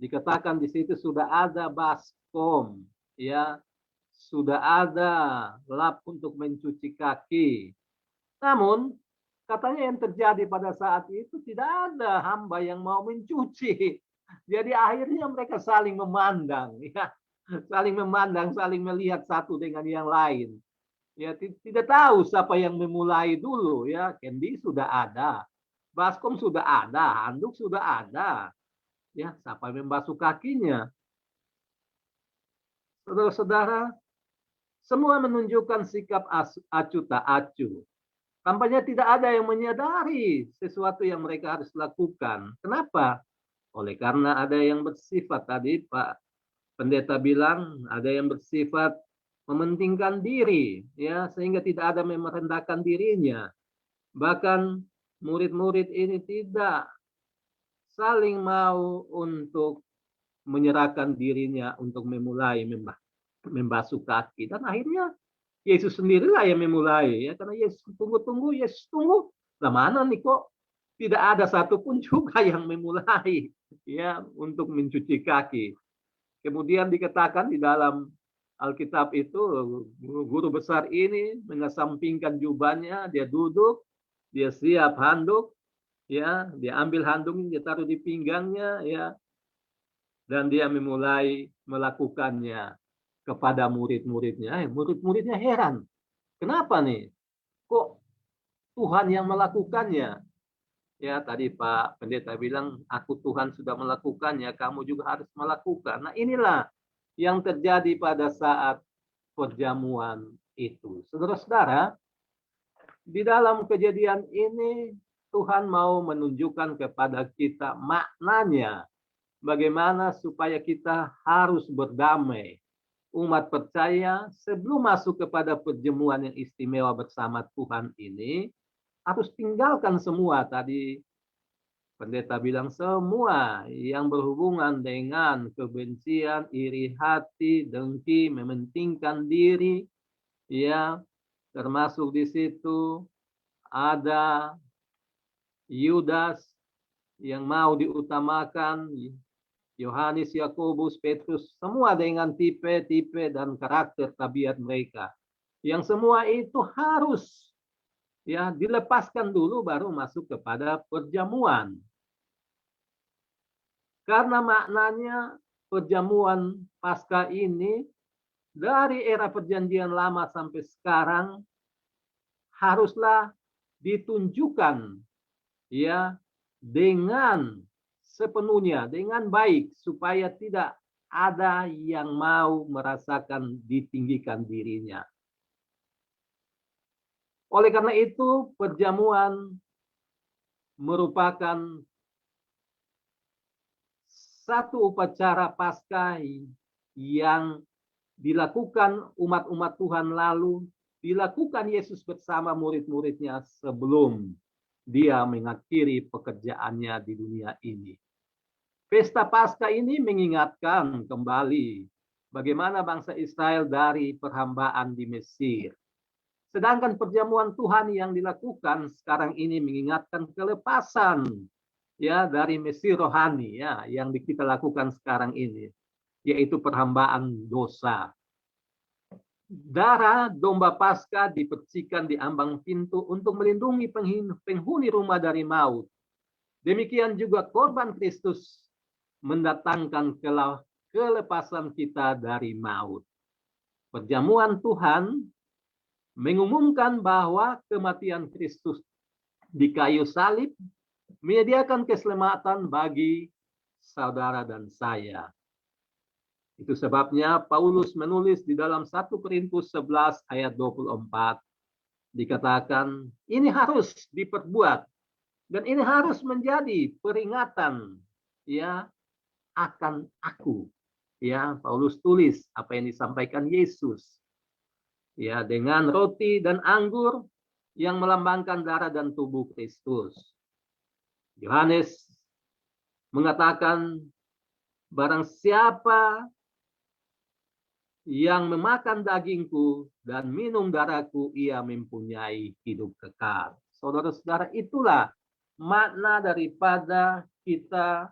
dikatakan di situ sudah ada baskom, ya, sudah ada lap untuk mencuci kaki. Namun katanya yang terjadi pada saat itu tidak ada hamba yang mau mencuci. Jadi akhirnya mereka saling memandang, ya, saling memandang, saling melihat satu dengan yang lain. Ya, tidak tahu siapa yang memulai dulu, ya. Kendi sudah ada, baskom sudah ada, handuk sudah ada. Ya, siapa yang membasuh kakinya? Saudara-saudara, semua menunjukkan sikap acuh tak acuh. Tampaknya tidak ada yang menyadari sesuatu yang mereka harus lakukan. Kenapa? Oleh karena ada yang bersifat, tadi Pak Pendeta bilang, ada yang bersifat mementingkan diri, ya, sehingga tidak ada yang merendahkan dirinya. Bahkan murid-murid ini tidak saling mau untuk menyerahkan dirinya untuk memulai membasuh kaki, dan akhirnya Yesus sendirilah yang memulai, ya, karena Yesus tunggu, Yesus tunggu. Lah mana nih kok tidak ada satupun juga yang memulai, ya, untuk mencuci kaki. Kemudian dikatakan di dalam Alkitab itu, guru besar ini mengesampingkan jubahnya, dia duduk, dia siap handuk, ya, dia ambil handuknya, dia taruh di pinggangnya, ya, dan dia memulai melakukannya kepada murid-muridnya. Murid-muridnya heran. Kenapa nih? Kok Tuhan yang melakukannya? Ya, tadi Pak Pendeta bilang, aku Tuhan sudah melakukannya, kamu juga harus melakukan. Nah, inilah yang terjadi pada saat perjamuan itu. Saudara-saudara, di dalam kejadian ini, Tuhan mau menunjukkan kepada kita maknanya, bagaimana supaya kita harus berdamai. Umat percaya sebelum masuk kepada perjamuan yang istimewa bersama Tuhan ini, harus tinggalkan semua, tadi pendeta bilang, semua yang berhubungan dengan kebencian, iri hati, dengki, mementingkan diri, ya, termasuk di situ ada Yudas yang mau diutamakan, Yohanes, Yakobus, Petrus, semua dengan tipe-tipe dan karakter tabiat mereka. Yang semua itu harus, ya, dilepaskan dulu baru masuk kepada perjamuan. Karena maknanya perjamuan Paskah ini dari era perjanjian lama sampai sekarang haruslah ditunjukkan, ya, dengan sepenuhnya, dengan baik, supaya tidak ada yang mau merasakan ditinggikan dirinya. Oleh karena itu, perjamuan merupakan satu upacara Paskah yang dilakukan umat-umat Tuhan lalu, dilakukan Yesus bersama murid-muridnya sebelum dia mengakhiri pekerjaannya di dunia ini. Pesta Paskah ini mengingatkan kembali bagaimana bangsa Israel dari perhambaan di Mesir. Sedangkan perjamuan Tuhan yang dilakukan sekarang ini mengingatkan kelepasan ya dari Mesir rohani ya yang kita lakukan sekarang ini, yaitu perhambaan dosa. Darah domba Paskah dipercikan di ambang pintu untuk melindungi penghuni rumah dari maut. Demikian juga korban Kristus mendatangkan kelepasan kita dari maut. Perjamuan Tuhan mengumumkan bahwa kematian Kristus di kayu salib menyediakan keselamatan bagi saudara dan saya. Itu sebabnya Paulus menulis di dalam 1 Korintus 11 ayat 24 dikatakan ini harus diperbuat dan ini harus menjadi peringatan ya akan aku. Ya, Paulus tulis apa yang disampaikan Yesus. Ya, dengan roti dan anggur yang melambangkan darah dan tubuh Kristus. Yohanes mengatakan barang siapa yang memakan dagingku dan minum darahku, ia mempunyai hidup kekal. Saudara-saudara, itulah makna daripada kita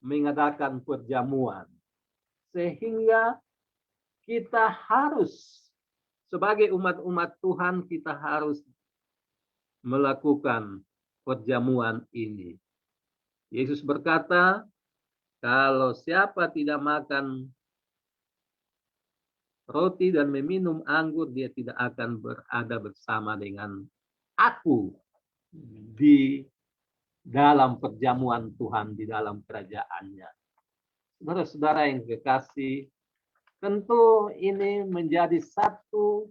mengadakan perjamuan. Sehingga kita harus, sebagai umat-umat Tuhan, kita harus melakukan perjamuan ini. Yesus berkata, kalau siapa tidak makan roti dan meminum anggur, dia tidak akan berada bersama dengan aku di dalam perjamuan Tuhan, di dalam kerajaannya. Saudara-saudara yang kekasih, tentu ini menjadi satu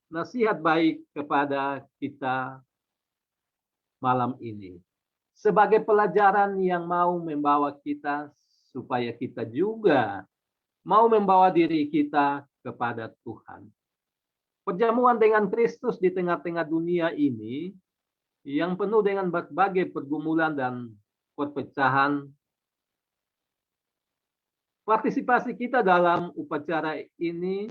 nasihat baik kepada kita malam ini. Sebagai pelajaran yang mau membawa kita supaya kita juga mau membawa diri kita kepada Tuhan. Perjamuan dengan Kristus di tengah-tengah dunia ini yang penuh dengan berbagai pergumulan dan perpecahan. Partisipasi kita dalam upacara ini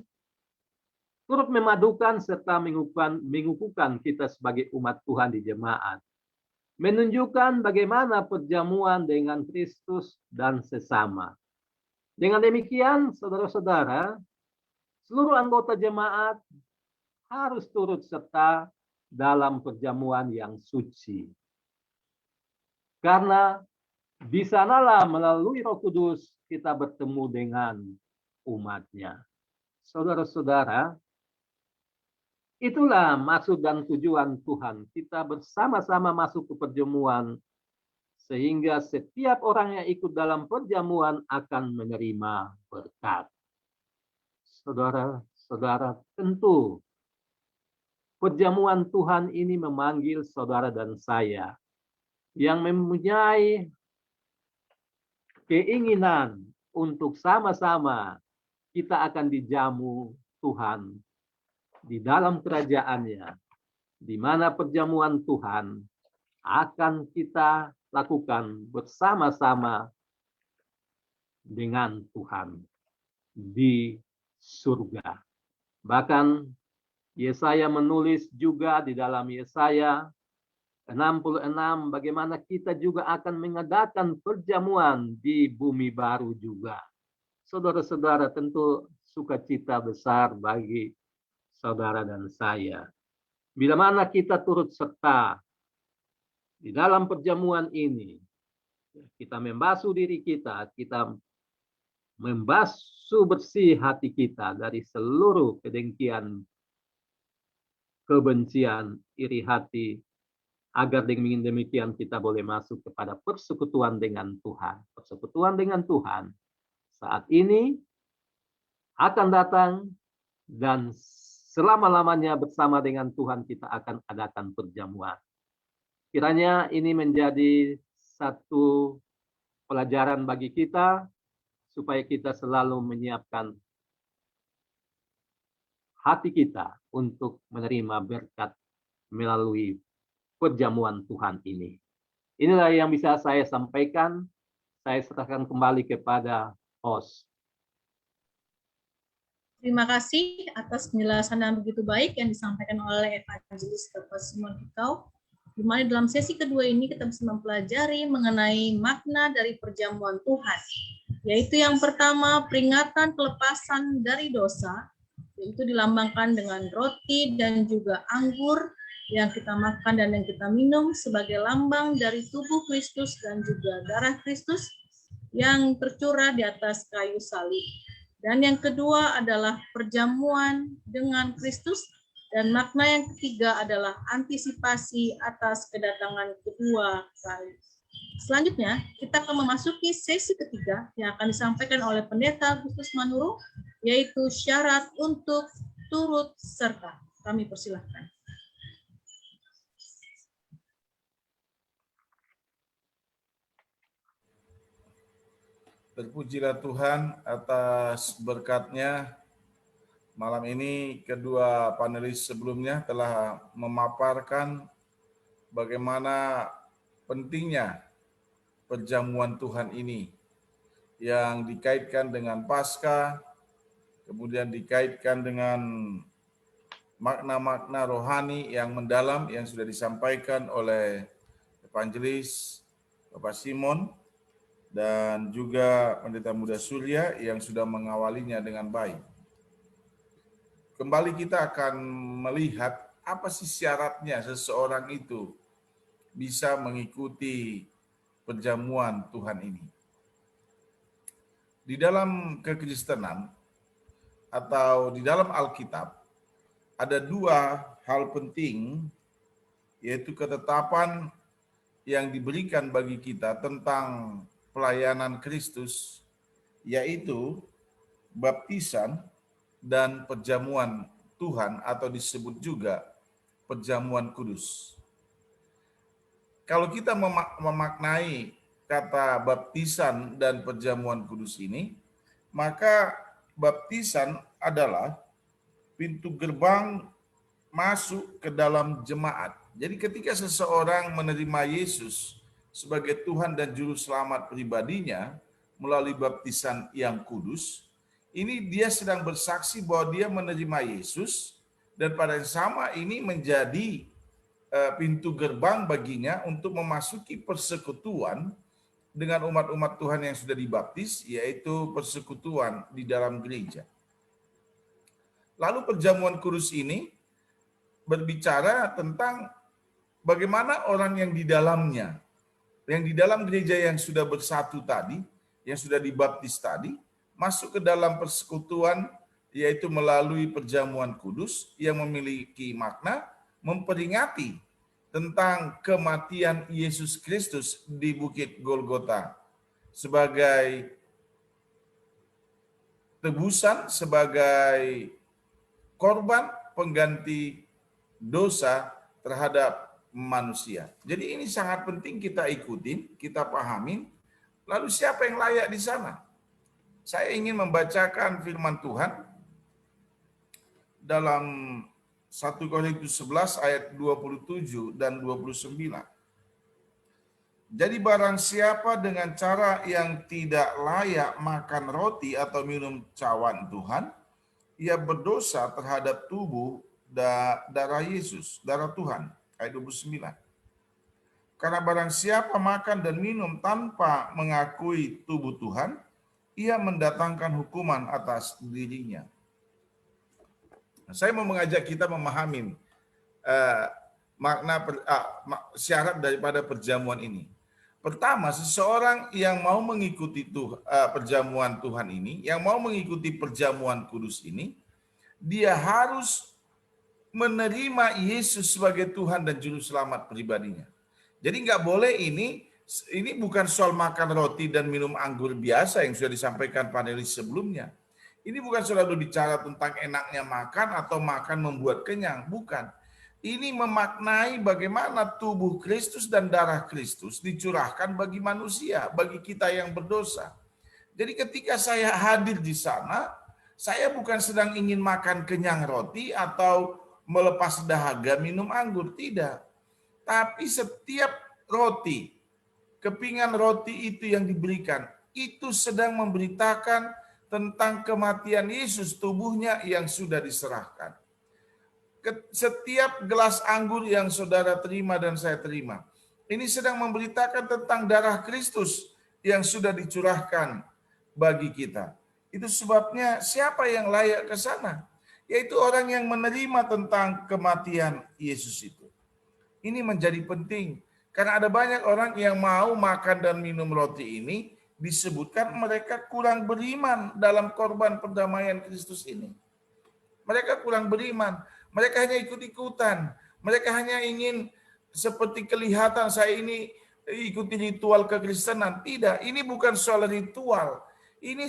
turut memadukan serta mengukuhkan kita sebagai umat Tuhan di jemaat. Menunjukkan bagaimana perjamuan dengan Kristus dan sesama. Dengan demikian, saudara-saudara, seluruh anggota jemaat harus turut serta dalam perjamuan yang suci. Karena di sanalah melalui Roh Kudus kita bertemu dengan umat-Nya. Saudara-saudara, itulah maksud dan tujuan Tuhan. Kita bersama-sama masuk ke perjamuan sehingga setiap orang yang ikut dalam perjamuan akan menerima berkat. Saudara-saudara, tentu perjamuan Tuhan ini memanggil saudara dan saya yang mempunyai keinginan untuk sama-sama kita akan dijamu Tuhan di dalam kerajaannya, di mana perjamuan Tuhan akan kita lakukan bersama-sama dengan Tuhan di surga. Bahkan Yesaya menulis juga di dalam Yesaya 66 bagaimana kita juga akan mengadakan perjamuan di bumi baru juga. Saudara-saudara, tentu sukacita besar bagi saudara dan saya. Bila mana kita turut serta di dalam perjamuan ini, kita membasuh diri kita membasuh bersih hati kita dari seluruh kedengkian, kebencian, iri hati, agar dengan demikian kita boleh masuk kepada persekutuan dengan Tuhan. Persekutuan dengan Tuhan saat ini akan datang dan selama-lamanya bersama dengan Tuhan kita akan adakan perjamuan. Kiranya ini menjadi satu pelajaran bagi kita supaya kita selalu menyiapkan hati kita untuk menerima berkat melalui perjamuan Tuhan ini. Inilah yang bisa saya sampaikan. Saya serahkan kembali kepada host. Terima kasih atas penjelasan yang begitu baik yang disampaikan oleh Evangelis Bapak Simon Hikau. Di mana dalam sesi kedua ini kita bisa mempelajari mengenai makna dari perjamuan Tuhan. Yaitu yang pertama, peringatan pelepasan dari dosa, yaitu dilambangkan dengan roti dan juga anggur yang kita makan dan yang kita minum sebagai lambang dari tubuh Kristus dan juga darah Kristus yang tercurah di atas kayu salib. Dan yang kedua adalah perjamuan dengan Kristus, dan makna yang ketiga adalah antisipasi atas kedatangan kedua kali. Selanjutnya, kita akan memasuki sesi ketiga yang akan disampaikan oleh Pendeta Agustus Manurung, yaitu syarat untuk turut serta. Kami persilahkan. Terpujilah Tuhan atas berkat-Nya. Malam ini kedua panelis sebelumnya telah memaparkan bagaimana pentingnya perjamuan Tuhan ini yang dikaitkan dengan Paskah, kemudian dikaitkan dengan makna-makna rohani yang mendalam yang sudah disampaikan oleh Evangelis Bapak Simon dan juga Pendeta Muda Surya yang sudah mengawalinya dengan baik. Kembali kita akan melihat apa sih syaratnya seseorang itu bisa mengikuti perjamuan Tuhan ini. Di dalam kekristenan atau di dalam Alkitab ada dua hal penting, yaitu ketetapan yang diberikan bagi kita tentang pelayanan Kristus, yaitu baptisan dan perjamuan Tuhan atau disebut juga perjamuan kudus. Kalau kita memaknai kata baptisan dan perjamuan kudus ini, maka baptisan adalah pintu gerbang masuk ke dalam jemaat. Jadi ketika seseorang menerima Yesus sebagai Tuhan dan Juru Selamat pribadinya melalui baptisan yang kudus, ini dia sedang bersaksi bahwa dia menerima Yesus, dan pada yang sama ini menjadi pintu gerbang baginya untuk memasuki persekutuan dengan umat-umat Tuhan yang sudah dibaptis, yaitu persekutuan di dalam gereja. Lalu perjamuan kudus ini berbicara tentang bagaimana orang yang di dalamnya, yang di dalam gereja yang sudah bersatu tadi, yang sudah dibaptis tadi, masuk ke dalam persekutuan, yaitu melalui perjamuan kudus yang memiliki makna memperingati tentang kematian Yesus Kristus di Bukit Golgota sebagai tebusan, sebagai korban pengganti dosa terhadap manusia. Jadi ini sangat penting kita ikutin, kita pahamin. Lalu siapa yang layak di sana? Saya ingin membacakan firman Tuhan dalam 1 Korintus 11 ayat 27 dan 29. Jadi barang siapa dengan cara yang tidak layak makan roti atau minum cawan Tuhan, ia berdosa terhadap tubuh darah Yesus, darah Tuhan. Ayat 29. Karena barang siapa makan dan minum tanpa mengakui tubuh Tuhan, ia mendatangkan hukuman atas dirinya. Saya mau mengajak kita memahami makna syarat daripada perjamuan ini. Pertama, seseorang yang mau mengikuti perjamuan Tuhan ini, yang mau mengikuti perjamuan kudus ini, dia harus menerima Yesus sebagai Tuhan dan Juru Selamat pribadinya. Jadi nggak boleh ini bukan soal makan roti dan minum anggur biasa yang sudah disampaikan panelis sebelumnya. Ini bukan soal berbicara tentang enaknya makan atau makan membuat kenyang, bukan. Ini memaknai bagaimana tubuh Kristus dan darah Kristus dicurahkan bagi manusia, bagi kita yang berdosa. Jadi ketika saya hadir di sana, saya bukan sedang ingin makan kenyang roti atau melepas dahaga minum anggur, tidak. Tapi setiap roti, kepingan roti itu yang diberikan, itu sedang memberitakan tentang kematian Yesus, tubuhnya yang sudah diserahkan. Setiap gelas anggur yang saudara terima dan saya terima, ini sedang memberitakan tentang darah Kristus yang sudah dicurahkan bagi kita. Itu sebabnya siapa yang layak ke sana? Yaitu orang yang menerima tentang kematian Yesus itu. Ini menjadi penting, karena ada banyak orang yang mau makan dan minum roti ini, disebutkan mereka kurang beriman dalam korban perdamaian Kristus ini. Mereka kurang beriman, mereka hanya ikut-ikutan, mereka hanya ingin seperti kelihatan saya ini ikuti ritual kekristenan. Tidak, ini bukan soal ritual. Ini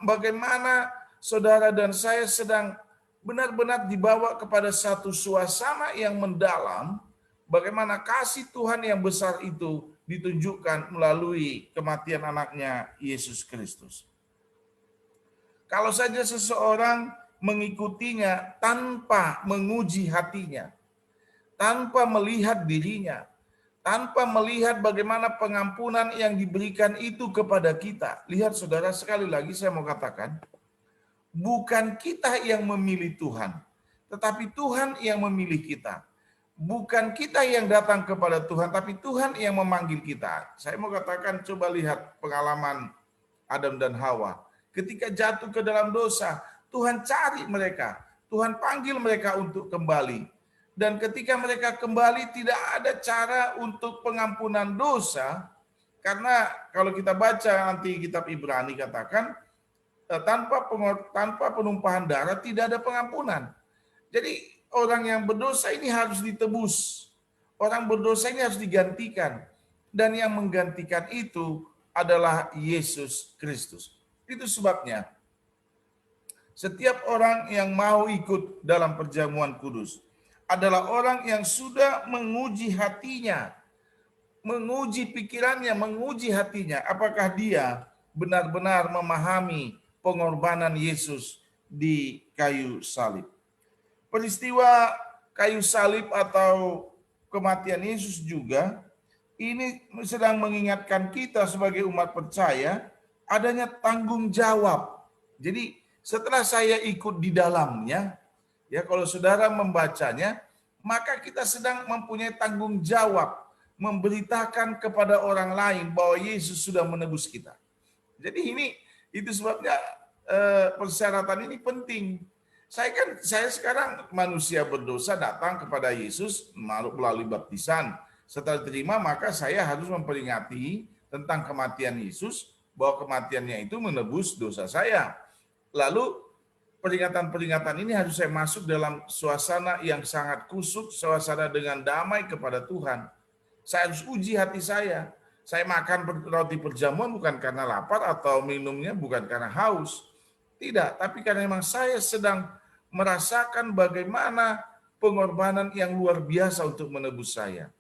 bagaimana saudara dan saya sedang benar-benar dibawa kepada satu suasana yang mendalam, bagaimana kasih Tuhan yang besar itu ditunjukkan melalui kematian anaknya Yesus Kristus. Kalau saja seseorang mengikutinya tanpa menguji hatinya, tanpa melihat dirinya, tanpa melihat bagaimana pengampunan yang diberikan itu kepada kita. Lihat saudara, sekali lagi saya mau katakan, bukan kita yang memilih Tuhan, tetapi Tuhan yang memilih kita. Bukan kita yang datang kepada Tuhan, tapi Tuhan yang memanggil kita. Saya mau katakan, coba lihat pengalaman Adam dan Hawa. Ketika jatuh ke dalam dosa, Tuhan cari mereka, Tuhan panggil mereka untuk kembali. Dan ketika mereka kembali, tidak ada cara untuk pengampunan dosa, karena kalau kita baca nanti kitab Ibrani katakan, tanpa penumpahan darah tidak ada pengampunan. Jadi orang yang berdosa ini harus ditebus, orang berdosa ini harus digantikan, dan yang menggantikan itu adalah Yesus Kristus. Itu sebabnya setiap orang yang mau ikut dalam perjamuan kudus adalah orang yang sudah menguji hatinya, menguji pikirannya, menguji hatinya. Apakah dia benar-benar memahami pengorbanan Yesus di kayu salib. Peristiwa kayu salib atau kematian Yesus juga ini sedang mengingatkan kita sebagai umat percaya adanya tanggung jawab. Jadi setelah saya ikut di dalamnya, ya kalau saudara membacanya, maka kita sedang mempunyai tanggung jawab memberitakan kepada orang lain bahwa Yesus sudah menebus kita. Jadi itu sebabnya persyaratan ini penting. Saya sekarang manusia berdosa datang kepada Yesus melalui baptisan. Setelah terima, maka saya harus memperingati tentang kematian Yesus, bahwa kematiannya itu menebus dosa saya. Lalu peringatan-peringatan ini harus saya masuk dalam suasana yang sangat kusuk, suasana dengan damai kepada Tuhan. Saya harus uji hati saya. Saya makan roti perjamuan bukan karena lapar atau minumnya bukan karena haus. Tidak, tapi karena memang saya sedang merasakan bagaimana pengorbanan yang luar biasa untuk menebus saya.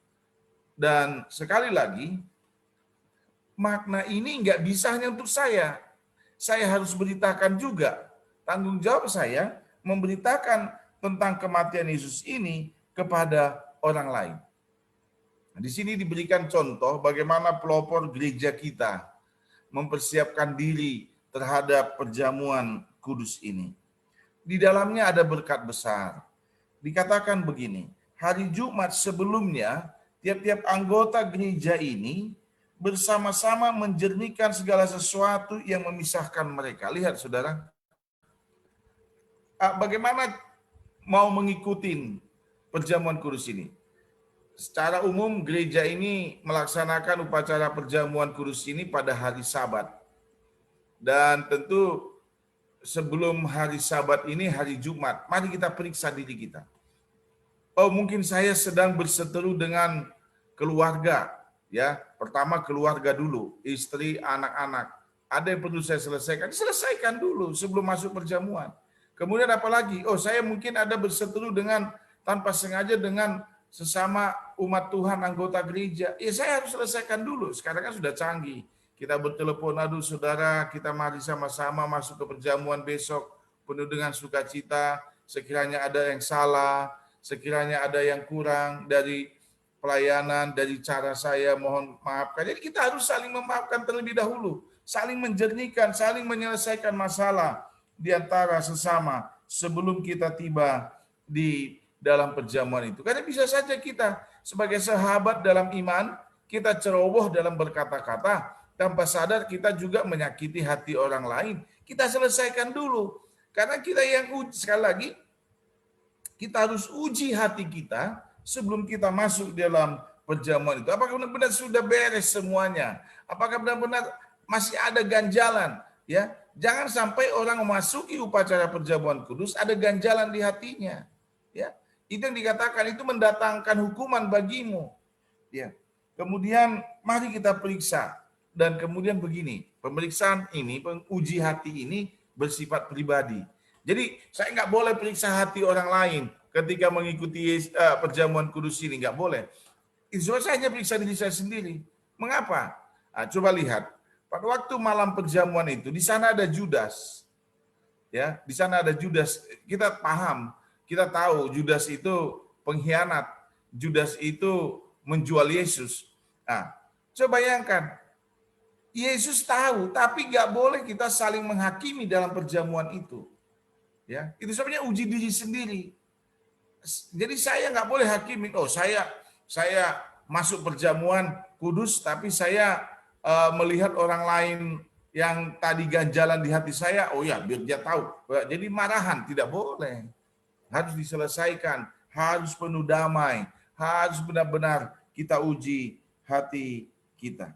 Dan sekali lagi, makna ini nggak bisa hanya untuk saya. Saya harus beritakan juga. Tanggung jawab saya memberitakan tentang kematian Yesus ini kepada orang lain. Di sini diberikan contoh bagaimana pelopor gereja kita mempersiapkan diri terhadap perjamuan kudus ini. Di dalamnya ada berkat besar. Dikatakan begini, hari Jumat sebelumnya, tiap-tiap anggota gereja ini bersama-sama menjernihkan segala sesuatu yang memisahkan mereka. Lihat saudara, bagaimana mau mengikuti perjamuan kudus ini. Secara umum gereja ini melaksanakan upacara perjamuan kudus ini pada hari Sabat. Dan tentu sebelum hari Sabat ini hari Jumat, mari kita periksa diri kita. Oh, mungkin saya sedang berseteru dengan keluarga, ya. Pertama keluarga dulu, istri, anak-anak. Ada yang perlu saya selesaikan dulu sebelum masuk perjamuan. Kemudian apa lagi? Oh, saya mungkin ada berseteru dengan tanpa sengaja dengan sesama umat Tuhan anggota gereja. Ya, saya harus selesaikan dulu. Sekarang kan sudah canggih. Kita bertelepon, aduh saudara, kita mari sama-sama masuk ke perjamuan besok penuh dengan sukacita. Sekiranya ada yang salah, sekiranya ada yang kurang dari pelayanan, dari cara saya, mohon maafkan. Jadi kita harus saling memaafkan terlebih dahulu saling menjernihkan, saling menyelesaikan masalah di antara sesama sebelum kita tiba di dalam perjamuan itu. Karena bisa saja kita sebagai sahabat dalam iman, kita ceroboh dalam berkata-kata, tanpa sadar kita juga menyakiti hati orang lain. Kita selesaikan dulu. Karena kita yang sekali lagi, kita harus uji hati kita sebelum kita masuk dalam perjamuan itu. Apakah benar-benar sudah beres semuanya? Apakah benar-benar masih ada ganjalan? Ya, jangan sampai orang memasuki upacara perjamuan kudus ada ganjalan di hatinya. Ya, itu yang dikatakan itu mendatangkan hukuman bagimu. Ya. Kemudian mari kita periksa dan kemudian begini, pemeriksaan ini, penguji hati ini bersifat pribadi. Jadi saya nggak boleh periksa hati orang lain ketika mengikuti perjamuan kudus ini, nggak boleh. Itu saya hanya periksa diri saya sendiri. Mengapa? Nah, coba lihat. Pada waktu malam perjamuan itu, di sana ada Judas. Ya, di sana ada Judas. Kita paham, kita tahu Judas itu pengkhianat. Judas itu menjual Yesus. Nah, coba bayangkan. Yesus tahu, tapi nggak boleh kita saling menghakimi dalam perjamuan itu. Ya, itu sebenarnya uji diri sendiri. Jadi saya nggak boleh hakimin. Oh, saya masuk perjamuan kudus, tapi saya melihat orang lain yang tadi ganjalan di hati saya. Oh ya, biar dia tahu. Jadi marahan tidak boleh. Harus diselesaikan. Harus penuh damai. Harus benar-benar kita uji hati kita.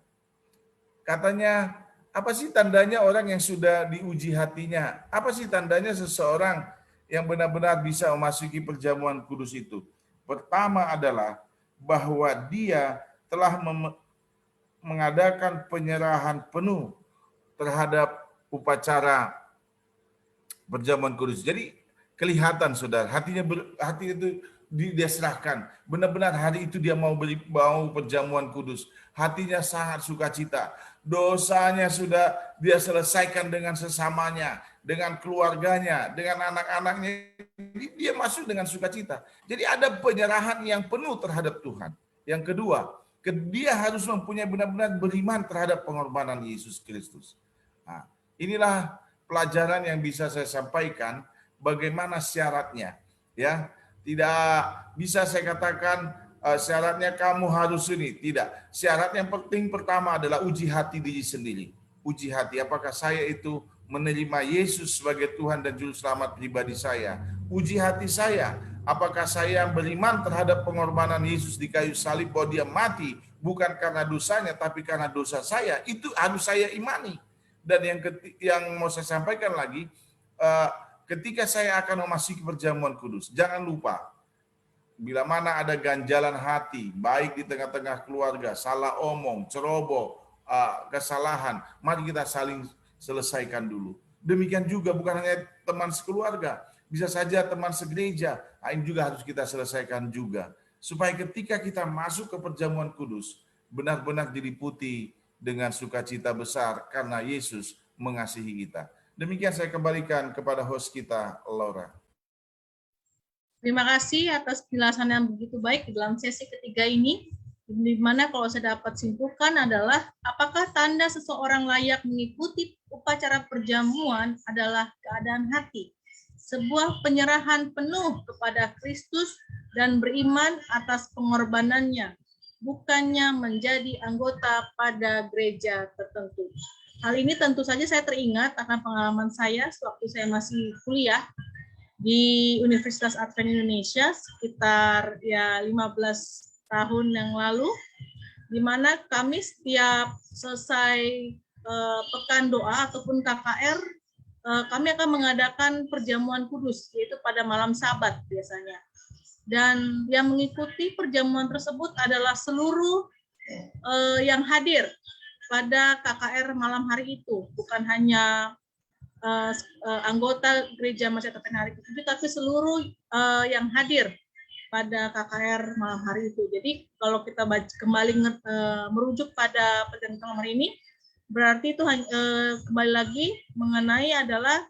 Katanya, apa sih tandanya orang yang sudah diuji hatinya? Apa sih tandanya seseorang yang benar-benar bisa memasuki perjamuan kudus itu? Pertama adalah bahwa dia telah mengadakan penyerahan penuh terhadap upacara perjamuan kudus. Jadi kelihatan saudara, hati itu dia serahkan. Benar-benar hari itu dia mau perjamuan kudus. Hatinya sangat sukacita. Dosanya sudah dia selesaikan dengan sesamanya, dengan keluarganya, dengan anak-anaknya. Dia masuk dengan sukacita. Jadi ada penyerahan yang penuh terhadap Tuhan. Yang kedua, dia harus mempunyai benar-benar beriman terhadap pengorbanan Yesus Kristus. Nah, inilah pelajaran yang bisa saya sampaikan. Bagaimana syaratnya? Ya, tidak bisa saya katakan syaratnya kamu harus ini. Tidak. Syarat yang penting pertama adalah uji hati diri sendiri. Uji hati, apakah saya itu menerima Yesus sebagai Tuhan dan Juru Selamat pribadi saya. Uji hati saya, apakah saya beriman terhadap pengorbanan Yesus di kayu salib bahwa dia mati bukan karena dosanya tapi karena dosa saya. Itu harus saya imani. Dan yang mau saya sampaikan lagi, ketika saya akan memasuki perjamuan kudus, jangan lupa, bila mana ada ganjalan hati, baik di tengah-tengah keluarga, salah omong, ceroboh, kesalahan, mari kita saling selesaikan dulu. Demikian juga bukan hanya teman sekeluarga, bisa saja teman segereja, ini juga harus kita selesaikan juga. Supaya ketika kita masuk ke perjamuan kudus, benar-benar diliputi dengan sukacita besar karena Yesus mengasihi kita. Demikian saya kembalikan kepada host kita, Laura. Terima kasih atas penjelasan yang begitu baik di dalam sesi ketiga ini, di mana kalau saya dapat simpulkan adalah apakah tanda seseorang layak mengikuti upacara perjamuan adalah keadaan hati, sebuah penyerahan penuh kepada Kristus dan beriman atas pengorbanannya, bukannya menjadi anggota pada gereja tertentu. Hal ini tentu saja saya teringat akan pengalaman saya sewaktu saya masih kuliah di Universitas Advent Indonesia sekitar 15 tahun yang lalu, di mana kami setiap selesai pekan doa ataupun KKR, kami akan mengadakan perjamuan kudus, yaitu pada malam Sabat biasanya. Dan yang mengikuti perjamuan tersebut adalah seluruh yang hadir pada KKR malam hari itu, bukan hanya anggota gereja Masjid Advent hari itu, tapi seluruh yang hadir pada KKR malam hari itu. Jadi kalau kita kembali merujuk pada pertemuan hari ini, berarti itu kembali lagi mengenai adalah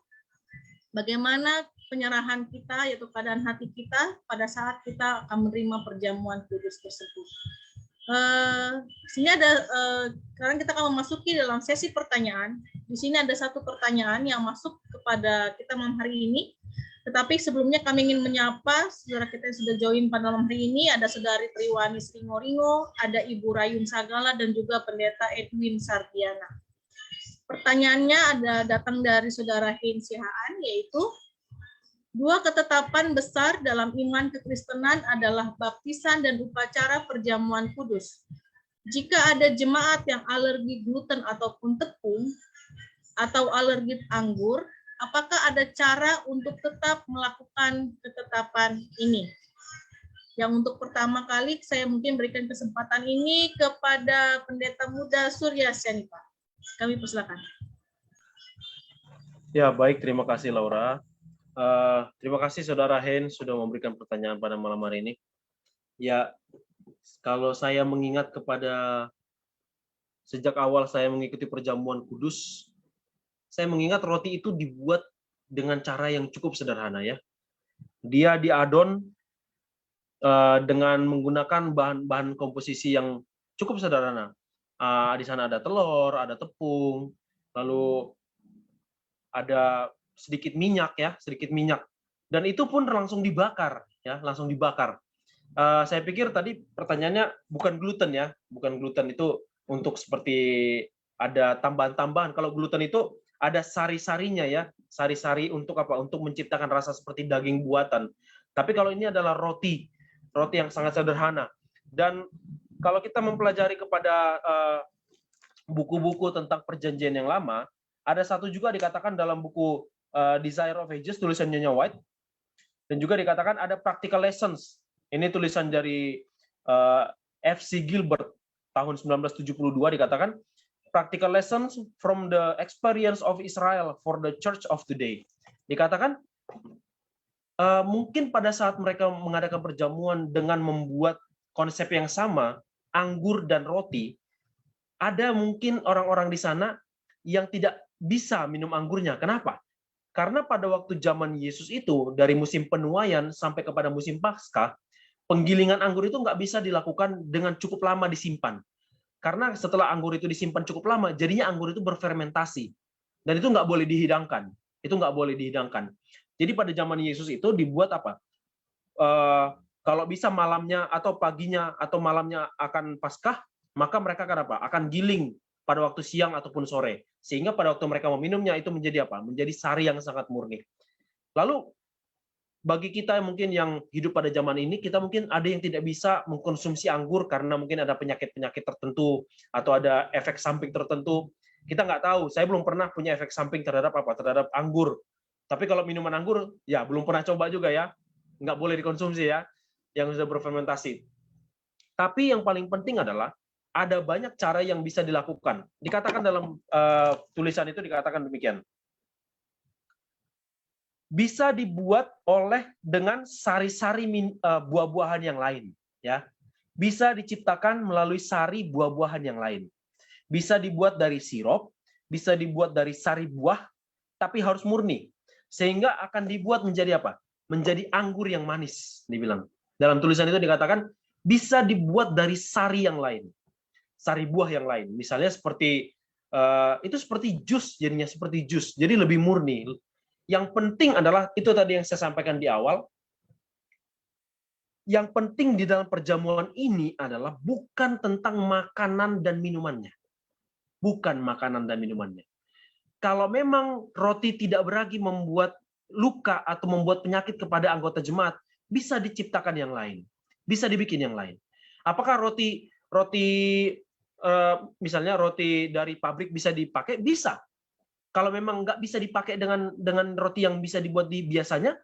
bagaimana penyerahan kita, yaitu keadaan hati kita pada saat kita akan menerima perjamuan kudus tersebut. Sini ada sekarang kita akan memasuki dalam sesi pertanyaan. Di sini ada satu pertanyaan yang masuk kepada kita malam hari ini. Tetapi sebelumnya kami ingin menyapa saudara kita yang sudah join pada malam hari ini. Ada Saudari Triwani Sringoringo, ada Ibu Rayun Sagala, dan juga Pendeta Edwin Sardiana. Pertanyaannya ada datang dari Saudara Hein Sihaan, yaitu dua ketetapan besar dalam iman kekristenan adalah baptisan dan upacara perjamuan kudus. Jika ada jemaat yang alergi gluten ataupun tepung, atau alergi anggur, apakah ada cara untuk tetap melakukan ketetapan ini? Yang untuk pertama kali saya mungkin berikan kesempatan ini kepada Pendeta Muda Surya Sianipar. Kami persilakan. Ya, baik, terima kasih Laura. Terima kasih Saudara Hen sudah memberikan pertanyaan pada malam hari ini. Ya, kalau saya mengingat kepada sejak awal saya mengikuti perjamuan kudus, saya mengingat roti itu dibuat dengan cara yang cukup sederhana ya. Dia diadon dengan menggunakan bahan-bahan komposisi yang cukup sederhana. Di sana ada telur, ada tepung, lalu ada sedikit minyak ya, sedikit minyak. Dan itu pun langsung dibakar ya, langsung dibakar. Saya pikir tadi pertanyaannya bukan gluten ya, bukan gluten itu untuk seperti ada tambahan-tambahan. Kalau gluten itu ada sari-sarinya ya, sari-sari untuk apa? Untuk menciptakan rasa seperti daging buatan. Tapi kalau ini adalah roti yang sangat sederhana. Dan kalau kita mempelajari kepada buku-buku tentang perjanjian yang lama, ada satu juga dikatakan dalam buku Desire of Ages, tulisan Nyonya White, dan juga dikatakan ada practical lessons. Ini tulisan dari F.C. Gilbert tahun 1972, dikatakan practical lessons from the experience of Israel for the Church of today. Dikatakan mungkin pada saat mereka mengadakan perjamuan dengan membuat konsep yang sama, anggur dan roti, ada mungkin orang-orang di sana yang tidak bisa minum anggurnya. Kenapa? Karena pada waktu zaman Yesus itu, dari musim penuaian sampai kepada musim Paskah, penggilingan anggur itu nggak bisa dilakukan dengan cukup lama disimpan. Karena setelah anggur itu disimpan cukup lama, jadinya anggur itu berfermentasi. Dan itu nggak boleh dihidangkan. Itu nggak boleh dihidangkan. Jadi pada zaman Yesus itu dibuat apa? Kalau bisa malamnya atau paginya atau malamnya akan Paskah, maka mereka akan apa? Akan giling pada waktu siang ataupun sore. Sehingga pada waktu mereka meminumnya itu menjadi apa? Menjadi sari yang sangat murni. Lalu bagi kita mungkin yang hidup pada zaman ini, kita mungkin ada yang tidak bisa mengkonsumsi anggur karena mungkin ada penyakit-penyakit tertentu atau ada efek samping tertentu. Kita nggak tahu. Saya belum pernah punya efek samping terhadap apa? Terhadap anggur. Tapi kalau minuman anggur, ya belum pernah coba juga ya. Nggak boleh dikonsumsi ya, yang sudah berfermentasi. Tapi yang paling penting adalah ada banyak cara yang bisa dilakukan. Dikatakan dalam tulisan itu dikatakan demikian. Bisa dibuat dengan sari-sari buah-buahan yang lain, ya. Bisa diciptakan melalui sari buah-buahan yang lain. Bisa dibuat dari sirup, bisa dibuat dari sari buah, tapi harus murni. Sehingga akan dibuat menjadi apa? Menjadi anggur yang manis, dibilang. Dalam tulisan itu dikatakan bisa dibuat dari sari yang lain. Sari buah yang lain, misalnya seperti itu seperti jus, jadinya seperti jus, jadi lebih murni. Yang penting adalah itu tadi yang saya sampaikan di awal. Yang penting di dalam perjamuan ini adalah bukan tentang makanan dan minumannya, bukan makanan dan minumannya. Kalau memang roti tidak beragi membuat luka atau membuat penyakit kepada anggota jemaat, bisa diciptakan yang lain, bisa dibikin yang lain. Apakah roti misalnya roti dari pabrik bisa dipakai? Bisa. Kalau memang nggak bisa dipakai dengan roti yang bisa dibuat di biasanya,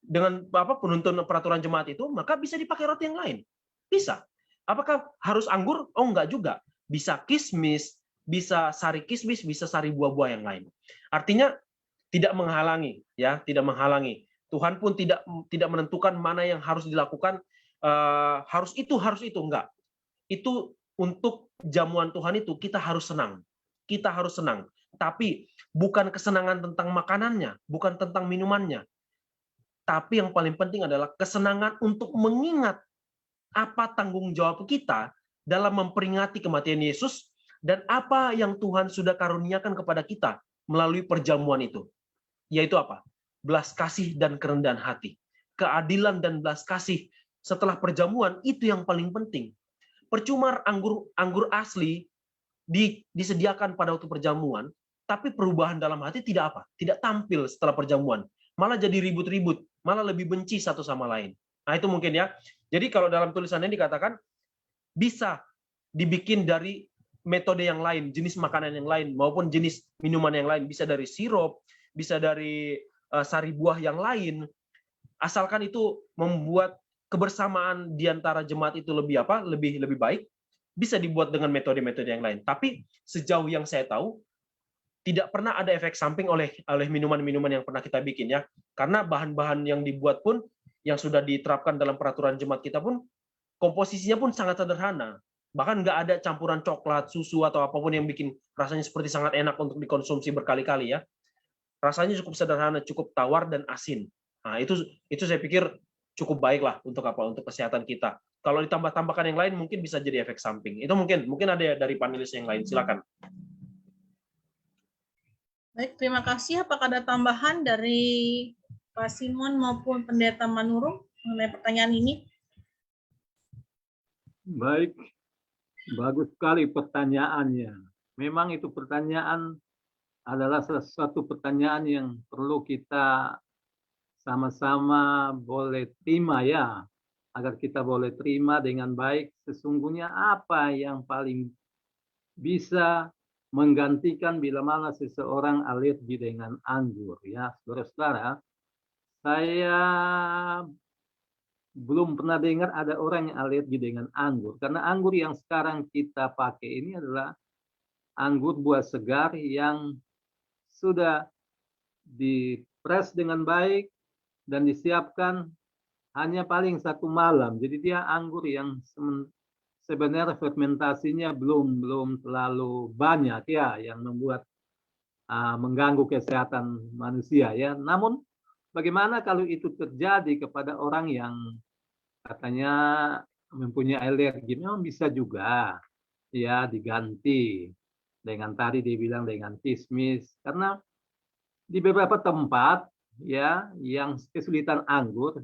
dengan penuntun peraturan jemaat itu, maka bisa dipakai roti yang lain. Bisa. Apakah harus anggur? Oh, enggak juga. Bisa kismis, bisa sari kismis, bisa sari buah-buah yang lain. Artinya tidak menghalangi, ya, tidak menghalangi. Tuhan pun tidak menentukan mana yang harus dilakukan, harus itu enggak. Itu untuk jamuan Tuhan itu kita harus senang. Kita harus senang. Tapi bukan kesenangan tentang makanannya, bukan tentang minumannya. Tapi yang paling penting adalah kesenangan untuk mengingat apa tanggung jawab kita dalam memperingati kematian Yesus dan apa yang Tuhan sudah karuniakan kepada kita melalui perjamuan itu. Yaitu apa? Belas kasih dan kerendahan hati. Keadilan dan belas kasih setelah perjamuan itu yang paling penting. Percuma anggur asli disediakan pada waktu perjamuan, tapi perubahan dalam hati tidak apa? Tidak tampil setelah perjamuan. Malah jadi ribut-ribut, malah lebih benci satu sama lain. Nah, itu mungkin ya. Jadi kalau dalam tulisannya dikatakan bisa dibikin dari metode yang lain, jenis makanan yang lain maupun jenis minuman yang lain, bisa dari sirup, bisa dari sari buah yang lain. Asalkan itu membuat kebersamaan di antara jemaat itu lebih baik, bisa dibuat dengan metode-metode yang lain. Tapi sejauh yang saya tahu tidak pernah ada efek samping oleh minuman-minuman yang pernah kita bikin ya. Karena bahan-bahan yang dibuat pun yang sudah diterapkan dalam peraturan jemaat kita pun komposisinya pun sangat sederhana. Bahkan nggak ada campuran coklat, susu atau apapun yang bikin rasanya seperti sangat enak untuk dikonsumsi berkali-kali ya. Rasanya cukup sederhana, cukup tawar dan asin. Nah, itu saya pikir cukup baik lah untuk kesehatan kita. Kalau ditambah-tambahkan yang lain mungkin bisa jadi efek samping. Itu mungkin ada dari panelis yang lain. Silakan. Baik, terima kasih. Apakah ada tambahan dari Pak Simon maupun Pendeta Manurung mengenai pertanyaan ini? Baik, bagus sekali pertanyaannya. Memang itu pertanyaan adalah sesuatu pertanyaan yang perlu kita sama-sama boleh terima ya, agar kita boleh terima dengan baik sesungguhnya apa yang paling bisa menggantikan bila mana seseorang alergi dengan anggur ya, saudara-saudara. Saya belum pernah dengar ada orang yang alergi dengan anggur, karena anggur yang sekarang kita pakai ini adalah anggur buah segar yang sudah dipres dengan baik dan disiapkan hanya paling 1 malam. Jadi dia anggur yang sebenarnya fermentasinya belum terlalu banyak ya, yang membuat mengganggu kesehatan manusia ya. Namun bagaimana kalau itu terjadi kepada orang yang katanya mempunyai alergi? Memang bisa juga ya diganti dengan tadi dibilang dengan kismis, karena di beberapa tempat ya yang kesulitan anggur,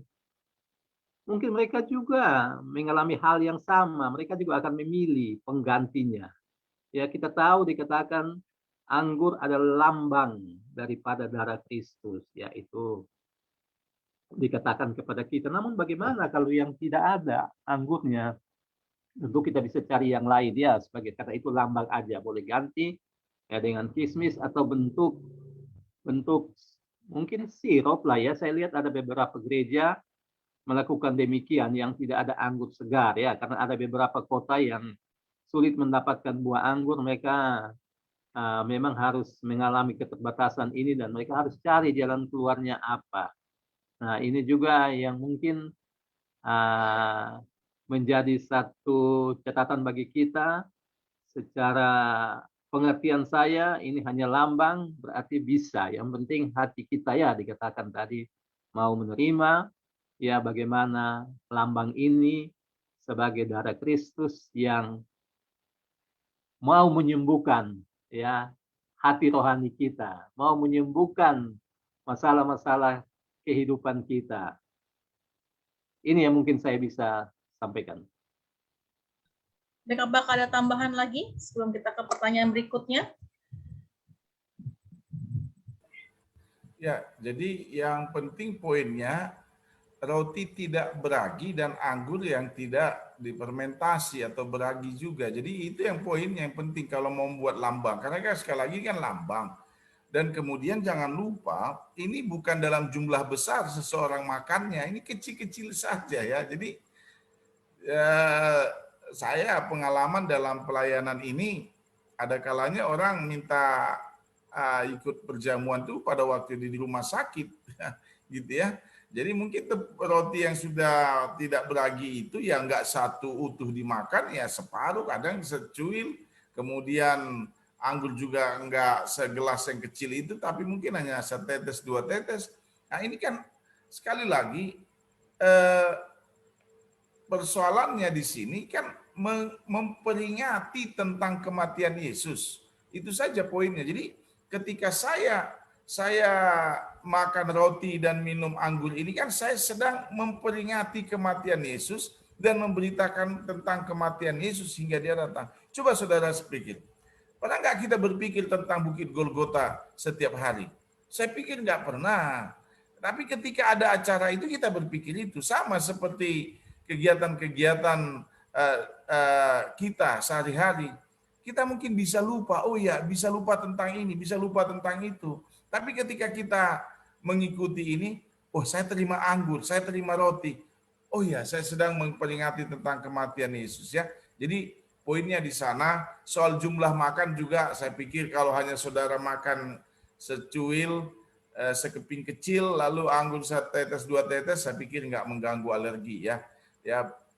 mungkin mereka juga mengalami hal yang sama, mereka juga akan memilih penggantinya. Ya, kita tahu dikatakan anggur adalah lambang daripada darah Kristus, yaitu dikatakan kepada kita. Namun bagaimana kalau yang tidak ada anggurnya? Tentu kita bisa cari yang lain ya, sebagai kata itu lambang aja, boleh ganti ya dengan kismis atau bentuk mungkin sirup lah ya. Saya lihat ada beberapa gereja melakukan demikian yang tidak ada anggur segar ya, karena ada beberapa kota yang sulit mendapatkan buah anggur. Mereka memang harus mengalami keterbatasan ini dan mereka harus cari jalan keluarnya apa. Nah, ini juga yang mungkin menjadi satu catatan bagi kita. Secara pengertian saya, ini hanya lambang, berarti bisa. Yang penting hati kita ya, dikatakan tadi, mau menerima, ya bagaimana lambang ini sebagai darah Kristus yang mau menyembuhkan ya hati rohani kita, mau menyembuhkan masalah-masalah kehidupan kita. Ini yang mungkin saya bisa sampaikan. Apakah ada tambahan lagi sebelum kita ke pertanyaan berikutnya? Ya, jadi yang penting poinnya roti tidak beragi dan anggur yang tidak difermentasi atau beragi juga. Jadi itu yang poinnya yang penting kalau mau membuat lambang. Karena kan sekali lagi kan lambang. Dan kemudian jangan lupa, ini bukan dalam jumlah besar seseorang makannya, ini kecil-kecil saja ya. Jadi saya pengalaman dalam pelayanan ini, ada kalanya orang minta ikut perjamuan itu pada waktu di rumah sakit, gitu ya. Jadi mungkin roti yang sudah tidak beragi itu ya nggak satu utuh dimakan, ya separuh, kadang secuil, kemudian anggur juga enggak segelas yang kecil itu, tapi mungkin hanya setetes 2 tetes. Nah ini kan sekali lagi persoalannya di sini kan memperingati tentang kematian Yesus. Itu saja poinnya. Jadi ketika saya makan roti dan minum anggur ini kan saya sedang memperingati kematian Yesus dan memberitakan tentang kematian Yesus hingga dia datang. Coba saudara pikir, pernah nggak kita berpikir tentang Bukit Golgota setiap hari? Saya pikir nggak pernah. Tapi ketika ada acara itu kita berpikir itu sama seperti kegiatan-kegiatan kita sehari-hari. Kita mungkin bisa lupa, oh ya, bisa lupa tentang ini, bisa lupa tentang itu. Tapi ketika kita mengikuti ini, oh saya terima anggur, saya terima roti. Oh ya, saya sedang memperingati tentang kematian Yesus ya. Jadi poinnya di sana, soal jumlah makan juga saya pikir kalau hanya saudara makan secuil, sekeping kecil, lalu anggur setetes, 2 tetes, saya pikir nggak mengganggu alergi ya.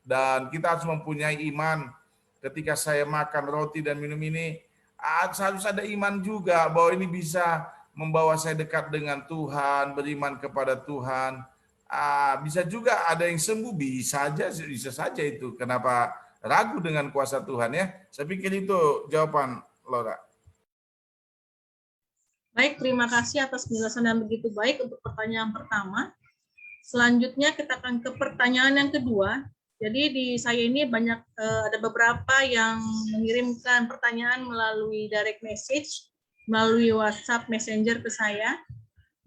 Dan kita harus mempunyai iman. Ketika saya makan roti dan minum ini, harus ada iman juga bahwa ini bisa membawa saya dekat dengan Tuhan, beriman kepada Tuhan. Bisa juga ada yang sembuh, bisa saja itu. Kenapa ragu dengan kuasa Tuhan ya? Saya pikir itu jawaban Laura. Baik, terima kasih atas penjelasan yang begitu baik untuk pertanyaan pertama. Selanjutnya kita akan ke pertanyaan yang kedua. Jadi di saya ini ada beberapa yang mengirimkan pertanyaan melalui direct message, melalui WhatsApp Messenger ke saya.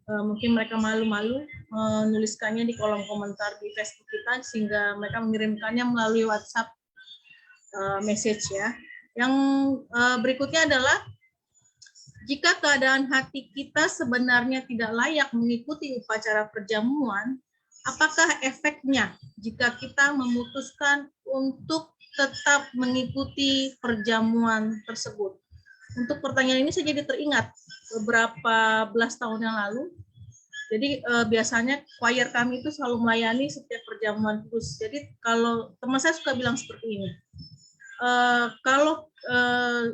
Mungkin mereka malu-malu menuliskannya di kolom komentar di Facebook kita, sehingga mereka mengirimkannya melalui WhatsApp message ya. Yang berikutnya adalah, jika keadaan hati kita sebenarnya tidak layak mengikuti upacara perjamuan, apakah efeknya jika kita memutuskan untuk tetap mengikuti perjamuan tersebut? Untuk pertanyaan ini saya jadi teringat beberapa belas tahun yang lalu. Jadi biasanya choir kami itu selalu melayani setiap perjamuan kudus. Jadi kalau teman saya suka bilang seperti ini, kalau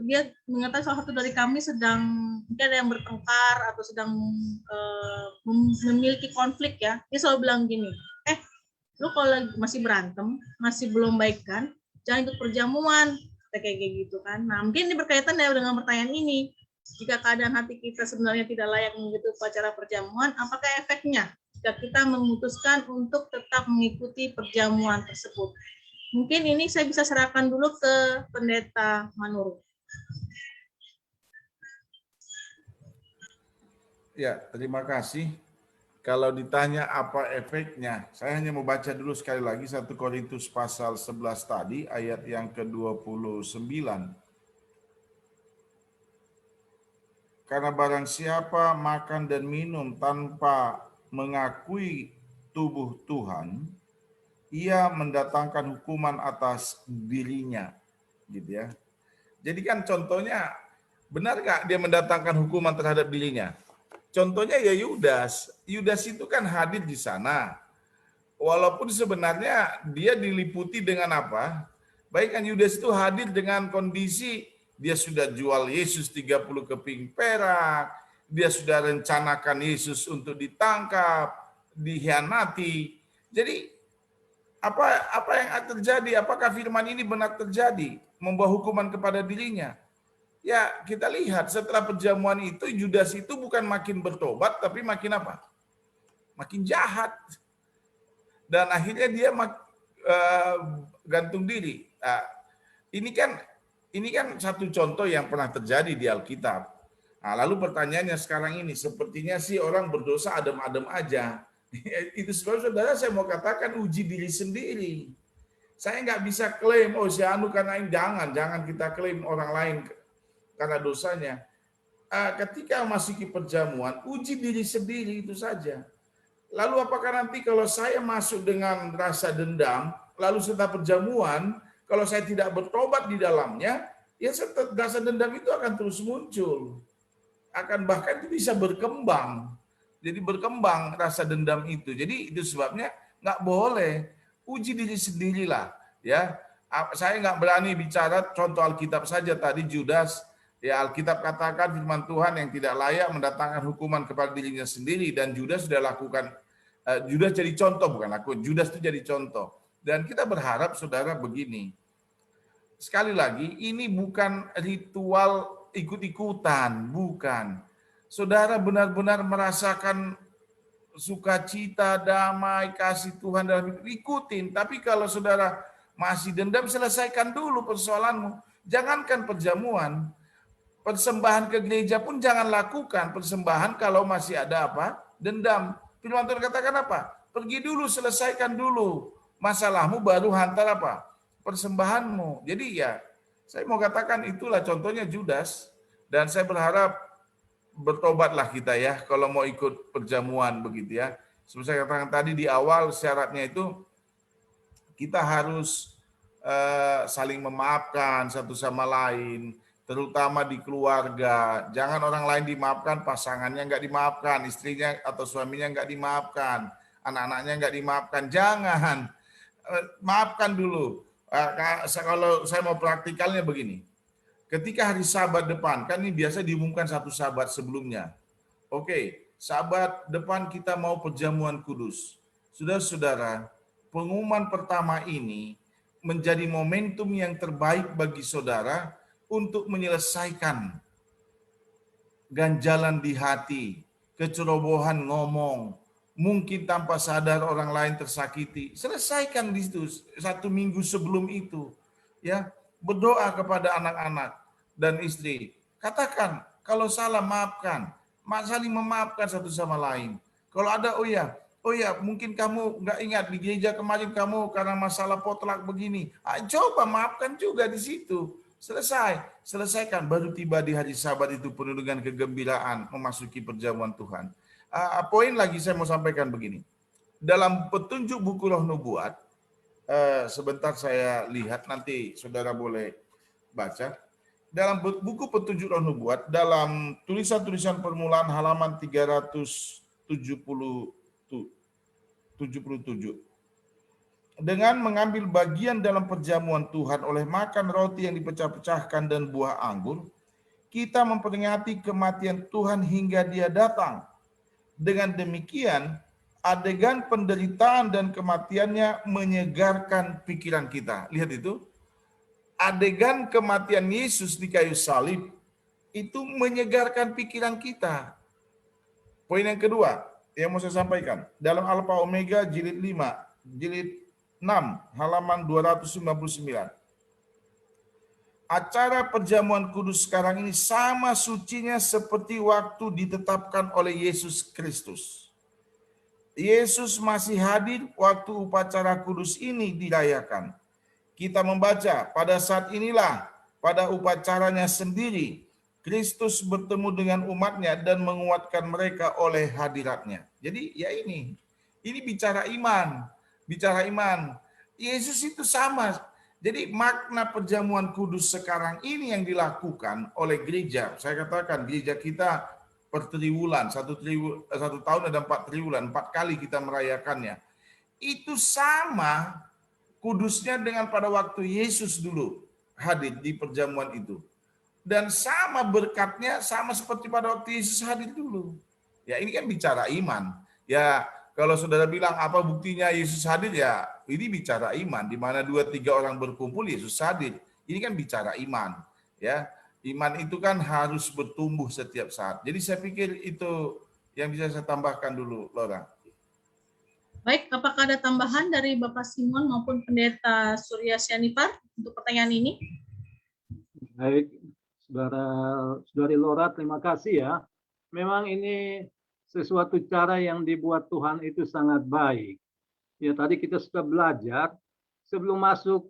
dia mengatakan salah satu dari kami sedang mungkin ada yang bertengkar atau sedang memiliki konflik ya, dia selalu bilang gini, lu kalau masih berantem, masih belum baikan, jangan ikut perjamuan, kayak gitu kan. Nah mungkin ini berkaitan dengan pertanyaan ini, jika keadaan hati kita sebenarnya tidak layak mengikuti upacara perjamuan, apakah efeknya jika kita memutuskan untuk tetap mengikuti perjamuan tersebut? Mungkin ini saya bisa serahkan dulu ke Pendeta Manurung. Ya, terima kasih. Kalau ditanya apa efeknya, saya hanya mau baca dulu sekali lagi 1 Korintus pasal 11 tadi, ayat yang ke-29. Karena barang siapa makan dan minum tanpa mengakui tubuh Tuhan, ia mendatangkan hukuman atas dirinya, gitu ya. Jadi kan contohnya, benar nggak dia mendatangkan hukuman terhadap dirinya? Contohnya ya Yudas. Yudas itu kan hadir di sana. Walaupun sebenarnya dia diliputi dengan apa? Baik kan Yudas itu hadir dengan kondisi dia sudah jual Yesus 30 keping perak, dia sudah rencanakan Yesus untuk ditangkap, dikhianati. Jadi apa yang terjadi? Apakah firman ini benar terjadi? Membawa hukuman kepada dirinya? Ya, kita lihat setelah perjamuan itu, Yudas itu bukan makin bertobat, tapi makin apa? Makin jahat. Dan akhirnya dia gantung diri. Nah, ini kan satu contoh yang pernah terjadi di Alkitab. Nah, lalu pertanyaannya sekarang ini, sepertinya sih orang berdosa adem-adem aja. Itu sebab saudara saya mau katakan uji diri sendiri. Saya nggak bisa klaim, oh si anu karena ini, jangan kita klaim orang lain karena dosanya. Ketika masuki perjamuan, uji diri sendiri itu saja. Lalu apakah nanti kalau saya masuk dengan rasa dendam, lalu setelah perjamuan, kalau saya tidak bertobat di dalamnya, ya rasa dendam itu akan terus muncul. Akan bahkan itu bisa berkembang. Jadi berkembang rasa dendam itu. Jadi itu sebabnya nggak boleh. Uji diri sendirilah. Ya, saya nggak berani bicara contoh Alkitab saja tadi Judas. Ya, Alkitab katakan firman Tuhan yang tidak layak mendatangkan hukuman kepada dirinya sendiri, dan Judas sudah lakukan. Judas jadi contoh, bukan aku. Judas itu jadi contoh. Dan kita berharap saudara begini. sekali lagi, ini bukan ritual ikut-ikutan, bukan. Saudara benar-benar merasakan sukacita, damai, kasih Tuhan dalam hidup, ikutin. Tapi kalau saudara masih dendam, selesaikan dulu persoalanmu. Jangankan perjamuan, persembahan ke gereja pun jangan lakukan. Persembahan kalau masih ada apa? Dendam. Firman Tuhan katakan apa? Pergi dulu, selesaikan dulu masalahmu, baru hantar apa? Persembahanmu. Jadi ya, saya mau katakan itulah contohnya Judas. Dan saya berharap bertobatlah kita ya kalau mau ikut perjamuan begitu ya. Seperti saya katakan tadi di awal, syaratnya itu kita harus saling memaafkan satu sama lain, terutama di keluarga. Jangan orang lain dimaafkan, pasangannya nggak dimaafkan, istrinya atau suaminya nggak dimaafkan, anak-anaknya nggak dimaafkan. Jangan, maafkan dulu. Kalau saya mau praktikalnya begini. Ketika hari Sabat depan, kan ini biasa diumumkan satu Sabat sebelumnya. Oke, Sabat depan kita mau perjamuan kudus. Saudara-saudara, pengumuman pertama ini menjadi momentum yang terbaik bagi saudara untuk menyelesaikan ganjalan di hati, kecerobohan ngomong, mungkin tanpa sadar orang lain tersakiti. Selesaikan di situ 1 minggu sebelum itu. Ya, berdoa kepada anak-anak dan istri. Katakan, kalau salah maafkan. Saling memaafkan satu sama lain. Kalau ada, oh ya, mungkin kamu nggak ingat di gereja kemarin kamu karena masalah potluck begini. Coba maafkan juga di situ. Selesaikan. Baru tiba di hari Sabat itu penuh dengan kegembiraan memasuki perjamuan Tuhan. Poin lagi saya mau sampaikan begini. Dalam petunjuk buku Roh Nubuat, sebentar saya lihat, nanti saudara boleh baca. Dalam buku petunjuk Roh Nubuat, dalam tulisan-tulisan permulaan halaman 377. Dengan mengambil bagian dalam perjamuan Tuhan oleh makan roti yang dipecah-pecahkan dan buah anggur, kita memperingati kematian Tuhan hingga Dia datang. Dengan demikian, adegan penderitaan dan kematiannya menyegarkan pikiran kita. Lihat itu. Adegan kematian Yesus di kayu salib itu menyegarkan pikiran kita. Poin yang kedua yang mau saya sampaikan, dalam Alfa Omega jilid 6 halaman 259. Acara perjamuan kudus sekarang ini sama sucinya seperti waktu ditetapkan oleh Yesus Kristus. Yesus masih hadir waktu upacara kudus ini dirayakan. Kita membaca, pada saat inilah, pada upacaranya sendiri, Kristus bertemu dengan umatnya dan menguatkan mereka oleh hadiratnya. Jadi ya ini bicara iman. Yesus itu sama. Jadi makna perjamuan kudus sekarang ini yang dilakukan oleh gereja. Saya katakan gereja kita per triwulan, satu tahun ada 4 triwulan, 4 kali kita merayakannya. Itu sama kudusnya dengan pada waktu Yesus dulu hadir di perjamuan itu. Dan sama berkatnya, sama seperti pada waktu Yesus hadir dulu. Ya ini kan bicara iman. Ya kalau saudara bilang apa buktinya Yesus hadir, ya ini bicara iman. Di mana 2-3 orang berkumpul Yesus hadir. Ini kan bicara iman. Ya, iman itu kan harus bertumbuh setiap saat. Jadi saya pikir itu yang bisa saya tambahkan dulu, Laura. Baik, apakah ada tambahan dari Bapak Simon maupun Pendeta Surya Sianipar untuk pertanyaan ini? Baik, Saudari Laura, terima kasih ya. Memang ini sesuatu cara yang dibuat Tuhan itu sangat baik. Ya, tadi kita sudah belajar, sebelum masuk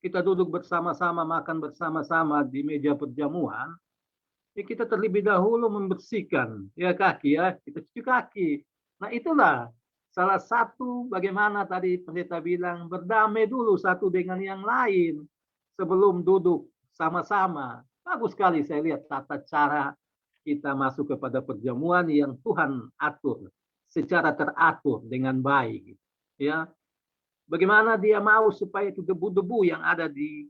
kita duduk bersama-sama, makan bersama-sama di meja perjamuan, ya kita terlebih dahulu membersihkan ya kaki ya, kita cuci kaki. Nah itulah salah satu bagaimana tadi pendeta bilang, berdamai dulu satu dengan yang lain sebelum duduk sama-sama. Bagus sekali saya lihat tata cara kita masuk kepada perjamuan yang Tuhan atur secara teratur dengan baik. Ya, bagaimana Dia mau supaya itu debu-debu yang ada di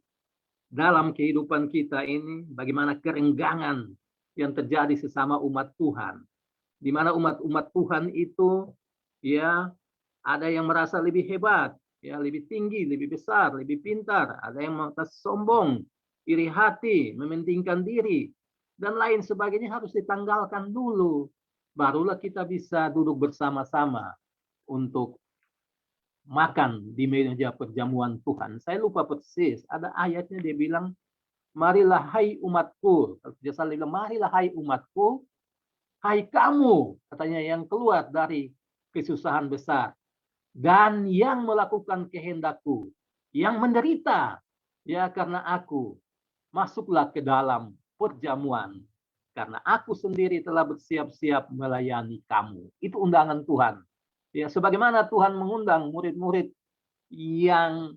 dalam kehidupan kita ini, bagaimana kerenggangan yang terjadi sesama umat Tuhan, di mana umat-umat Tuhan itu ya ada yang merasa lebih hebat, ya lebih tinggi, lebih besar, lebih pintar, ada yang merasa sombong, iri hati, mementingkan diri, dan lain sebagainya harus ditanggalkan dulu. Barulah kita bisa duduk bersama-sama untuk makan di meja perjamuan Tuhan. Saya lupa persis, ada ayatnya dia bilang, marilah hai umatku. Kalau tidak salah dia bilang, marilah hai umatku, hai kamu, katanya yang keluar dari kesusahan besar, dan yang melakukan kehendakku, yang menderita, ya karena aku, masuklah ke dalam perjamuan, karena aku sendiri telah bersiap-siap melayani kamu. Itu undangan Tuhan. Ya, sebagaimana Tuhan mengundang murid-murid yang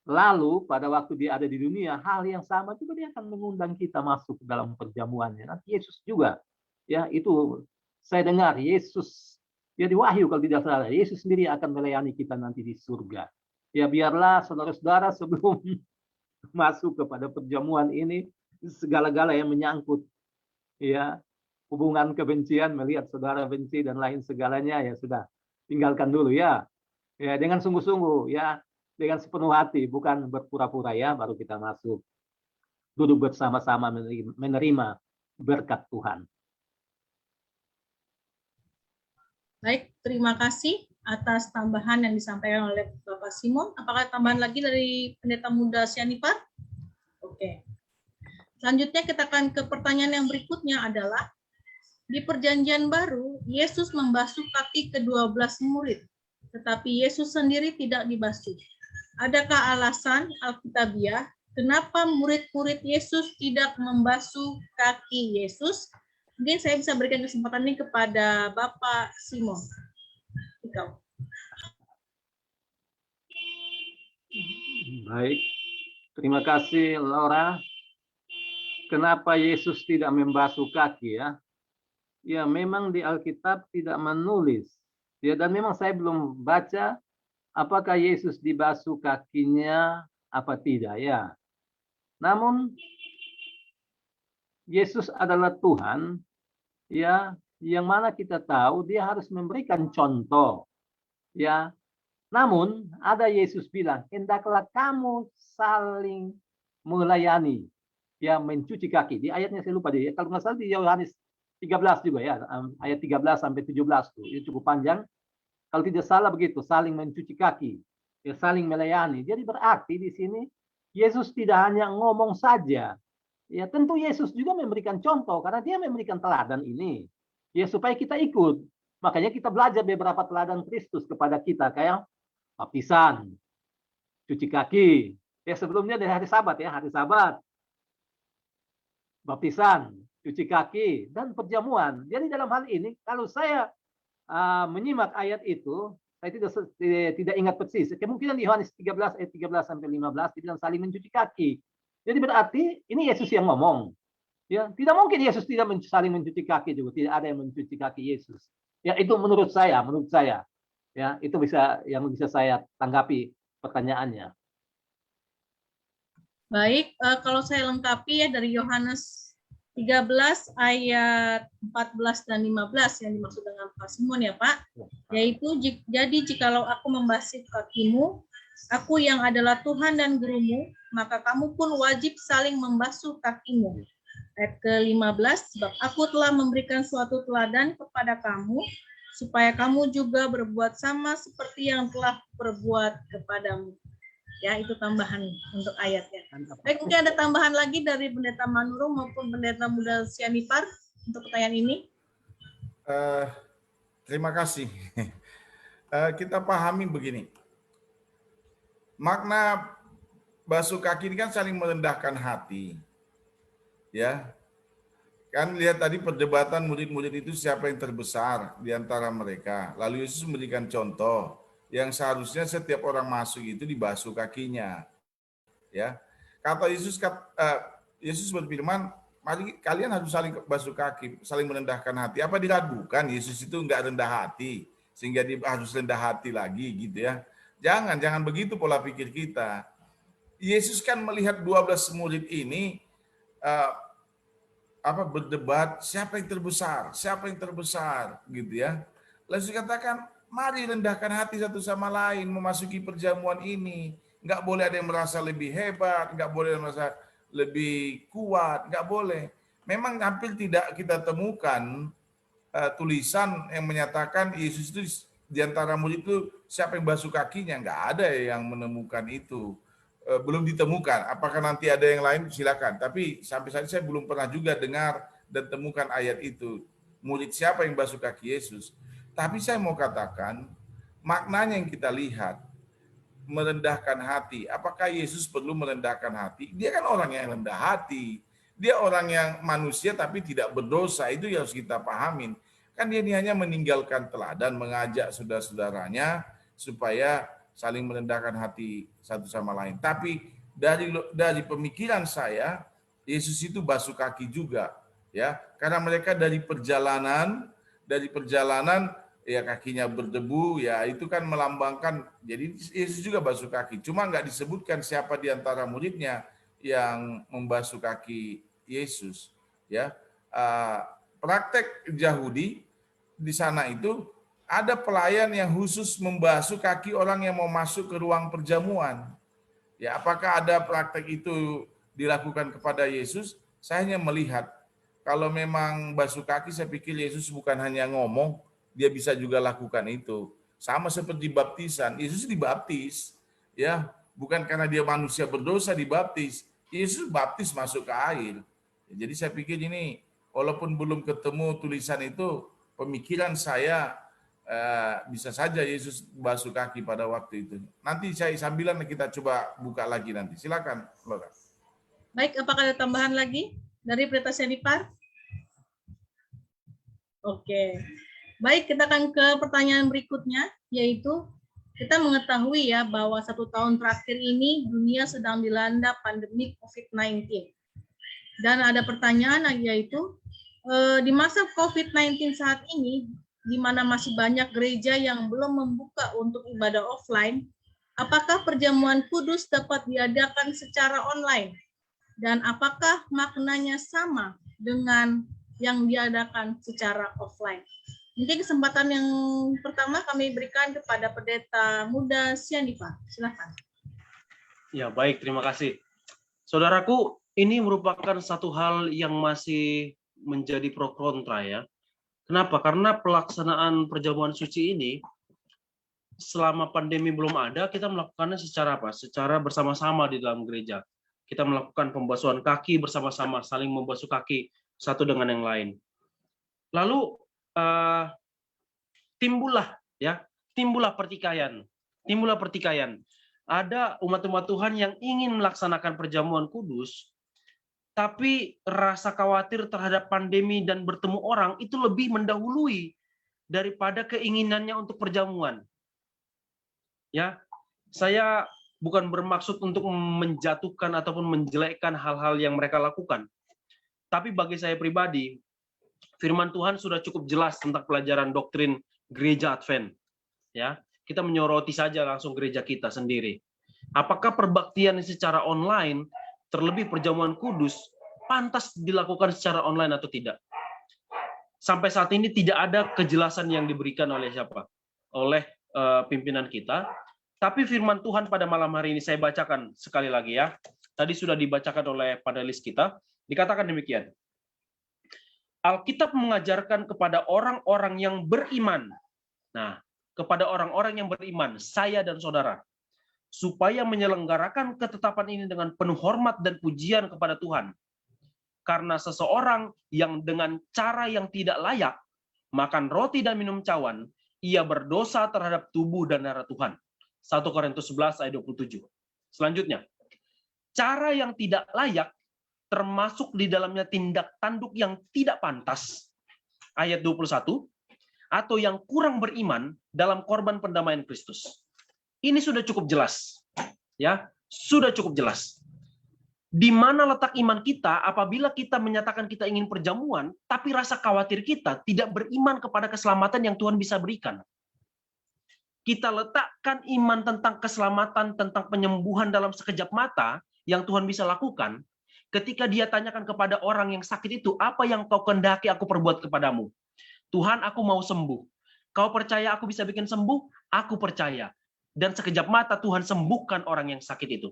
lalu pada waktu dia ada di dunia, hal yang sama juga dia akan mengundang kita masuk ke dalam perjamuannya. Nanti Yesus juga, ya itu saya dengar Yesus, ya di Wahyu kalau tidak salah, Yesus sendiri akan melayani kita nanti di surga. Ya biarlah saudara-saudara sebelum masuk kepada perjamuan ini, segala-gala yang menyangkut ya hubungan kebencian, melihat saudara benci dan lain segalanya, ya sudah tinggalkan dulu ya. Ya dengan sungguh-sungguh ya, dengan sepenuh hati, bukan berpura-pura ya, baru kita masuk. Duduk bersama-sama menerima berkat Tuhan. Baik, terima kasih atas tambahan yang disampaikan oleh Bapak Simon. Apakah tambahan lagi dari Pendeta Muda Sianipar? Oke. Selanjutnya kita akan ke pertanyaan yang berikutnya adalah, di Perjanjian Baru, Yesus membasuh kaki ke-12 murid, tetapi Yesus sendiri tidak dibasuh. Adakah alasan Alkitabiah kenapa murid-murid Yesus tidak membasuh kaki Yesus? Mungkin saya bisa berikan kesempatan ini kepada Bapak Simon. Ikau. Baik, terima kasih Laura. Kenapa Yesus tidak membasuh kaki ya? Ya memang di Alkitab tidak menulis. Ya dan memang saya belum baca apakah Yesus dibasuh kakinya apa tidak ya. Namun Yesus adalah Tuhan ya, yang mana kita tahu dia harus memberikan contoh. Ya. Namun ada Yesus bilang, hendaklah kamu saling melayani. Ya mencuci kaki. Di ayatnya saya lupa dia. Kalau nggak salah di Yohanes 13 juga ya, ayat 13 sampai 17 tuh. Itu cukup panjang. Kalau tidak salah begitu, saling mencuci kaki, ya saling melayani. Jadi berarti di sini Yesus tidak hanya ngomong saja. Ya tentu Yesus juga memberikan contoh karena dia memberikan teladan ini. Ya supaya kita ikut. Makanya kita belajar beberapa teladan Kristus kepada kita kayak baptisan, cuci kaki. Ya sebelumnya dari hari Sabat ya, hari Sabat. Baptisan, cuci kaki, dan perjamuan. Jadi dalam hal ini, kalau saya menyimak ayat itu, saya tidak ingat persis. Kemungkinan di Yohanes 13 ayat 13 sampai 15 dibilang saling mencuci kaki. Jadi berarti ini Yesus yang ngomong. Ya, tidak mungkin Yesus tidak saling mencuci kaki juga. Tidak ada yang mencuci kaki Yesus. Ya itu menurut saya. Ya itu yang bisa saya tanggapi pertanyaannya. Baik, kalau saya lengkapi ya dari Yohanes 13 ayat 14 dan 15 yang dimaksud dengan Pak Simon ya Pak. Yaitu, jadi jikalau aku membasuh kakimu, aku yang adalah Tuhan dan gurumu, maka kamu pun wajib saling membasuh kakimu. Ayat ke-15, sebab aku telah memberikan suatu teladan kepada kamu, supaya kamu juga berbuat sama seperti yang telah berbuat kepadamu. Ya, itu tambahan untuk ayatnya. Baik, mungkin ada tambahan lagi dari Pendeta Manurung maupun Pendeta Muda Sianipar untuk pertanyaan ini. Terima kasih. Kita pahami begini. Makna basuh kaki ini kan saling merendahkan hati. Ya. Kan lihat tadi perdebatan murid-murid itu siapa yang terbesar di antara mereka. Lalu Yesus memberikan contoh yang seharusnya setiap orang masuk itu dibasuh kakinya. Ya. Kata Yesus berfirman, mari kalian harus saling basuh kaki, saling merendahkan hati. Apa diragukan Yesus itu enggak rendah hati sehingga dia harus rendah hati lagi gitu ya. Jangan begitu pola pikir kita. Yesus kan melihat 12 murid ini berdebat siapa yang terbesar gitu ya. Lalu katakan Mari rendahkan hati satu sama lain memasuki perjamuan ini. Nggak boleh ada yang merasa lebih hebat, nggak boleh merasa lebih kuat, nggak boleh. Memang hampir tidak kita temukan tulisan yang menyatakan Yesus itu di antara murid itu siapa yang basuh kakinya. Nggak ada yang menemukan itu. Belum ditemukan. Apakah nanti ada yang lain? Silakan. Tapi sampai saat ini saya belum pernah juga dengar dan temukan ayat itu. Murid siapa yang basuh kaki Yesus? Tapi saya mau katakan, maknanya yang kita lihat, merendahkan hati. Apakah Yesus perlu merendahkan hati? Dia kan orang yang rendah hati. Dia orang yang manusia tapi tidak berdosa. Itu yang harus kita pahamin. Kan dia ini hanya meninggalkan teladan, mengajak saudara-saudaranya supaya saling merendahkan hati satu sama lain. Tapi dari pemikiran saya, Yesus itu basuh kaki juga, ya, karena mereka dari perjalanan ya kakinya berdebu, ya itu kan melambangkan, jadi Yesus juga basuh kaki. Cuma nggak disebutkan siapa di antara muridnya yang membasuh kaki Yesus. Ya, praktek Yahudi di sana itu ada pelayan yang khusus membasuh kaki orang yang mau masuk ke ruang perjamuan. Ya, apakah ada praktek itu dilakukan kepada Yesus? Saya hanya melihat kalau memang basuh kaki, saya pikir Yesus bukan hanya ngomong, dia bisa juga lakukan itu. Sama seperti baptisan, Yesus dibaptis, ya, bukan karena dia manusia berdosa dibaptis. Yesus baptis masuk ke air. Jadi saya pikir ini, walaupun belum ketemu tulisan itu, pemikiran saya bisa saja Yesus basuh kaki pada waktu itu. Nanti saya sambilan kita coba buka lagi nanti. Silakan, Laura. Baik, apakah ada tambahan lagi dari Pendeta Senipar? Oke. Baik, kita akan ke pertanyaan berikutnya, yaitu kita mengetahui ya bahwa 1 tahun terakhir ini dunia sedang dilanda pandemi COVID-19. Dan ada pertanyaan yaitu di masa COVID-19 saat ini, di mana masih banyak gereja yang belum membuka untuk ibadah offline, apakah perjamuan kudus dapat diadakan secara online? Dan apakah maknanya sama dengan yang diadakan secara offline? Mungkin kesempatan yang pertama kami berikan kepada Pendeta Muda Sianipar. Silakan. Ya, baik, terima kasih. Saudaraku, ini merupakan satu hal yang masih menjadi pro kontra ya. Kenapa? Karena pelaksanaan perjamuan suci ini selama pandemi belum ada, kita melakukannya secara apa? Secara bersama-sama di dalam gereja. Kita melakukan pembasuhan kaki bersama-sama, saling membasuh kaki satu dengan yang lain. Lalu timbullah pertikaian. Ada umat-umat Tuhan yang ingin melaksanakan perjamuan kudus, tapi rasa khawatir terhadap pandemi dan bertemu orang itu lebih mendahului daripada keinginannya untuk perjamuan. Ya, saya bukan bermaksud untuk menjatuhkan ataupun menjelekkan hal-hal yang mereka lakukan. Tapi bagi saya pribadi, firman Tuhan sudah cukup jelas tentang pelajaran doktrin gereja Advent. Ya, kita menyoroti saja langsung gereja kita sendiri. Apakah perbaktian secara online, terlebih perjamuan kudus, pantas dilakukan secara online atau tidak? Sampai saat ini tidak ada kejelasan yang diberikan oleh siapa? Oleh pimpinan kita. Tapi firman Tuhan pada malam hari ini saya bacakan sekali lagi ya. Tadi sudah dibacakan oleh panelis kita. Dikatakan demikian. Alkitab mengajarkan kepada orang-orang yang beriman. Nah, kepada orang-orang yang beriman, saya dan saudara, supaya menyelenggarakan ketetapan ini dengan penuh hormat dan pujian kepada Tuhan. Karena seseorang yang dengan cara yang tidak layak makan roti dan minum cawan, ia berdosa terhadap tubuh dan darah Tuhan. 1 Korintus 11 ayat 27. Selanjutnya, cara yang tidak layak termasuk di dalamnya tindak tanduk yang tidak pantas. Ayat 21, atau yang kurang beriman dalam korban pendamaian Kristus. Ini sudah cukup jelas. Ya, sudah cukup jelas. Di mana letak iman kita apabila kita menyatakan kita ingin perjamuan, tapi rasa khawatir kita tidak beriman kepada keselamatan yang Tuhan bisa berikan. Kita letakkan iman tentang keselamatan, tentang penyembuhan dalam sekejap mata yang Tuhan bisa lakukan. Ketika dia tanyakan kepada orang yang sakit itu, apa yang kau kehendaki aku perbuat kepadamu? Tuhan, aku mau sembuh. Kau percaya aku bisa bikin sembuh? Aku percaya. Dan sekejap mata Tuhan sembuhkan orang yang sakit itu.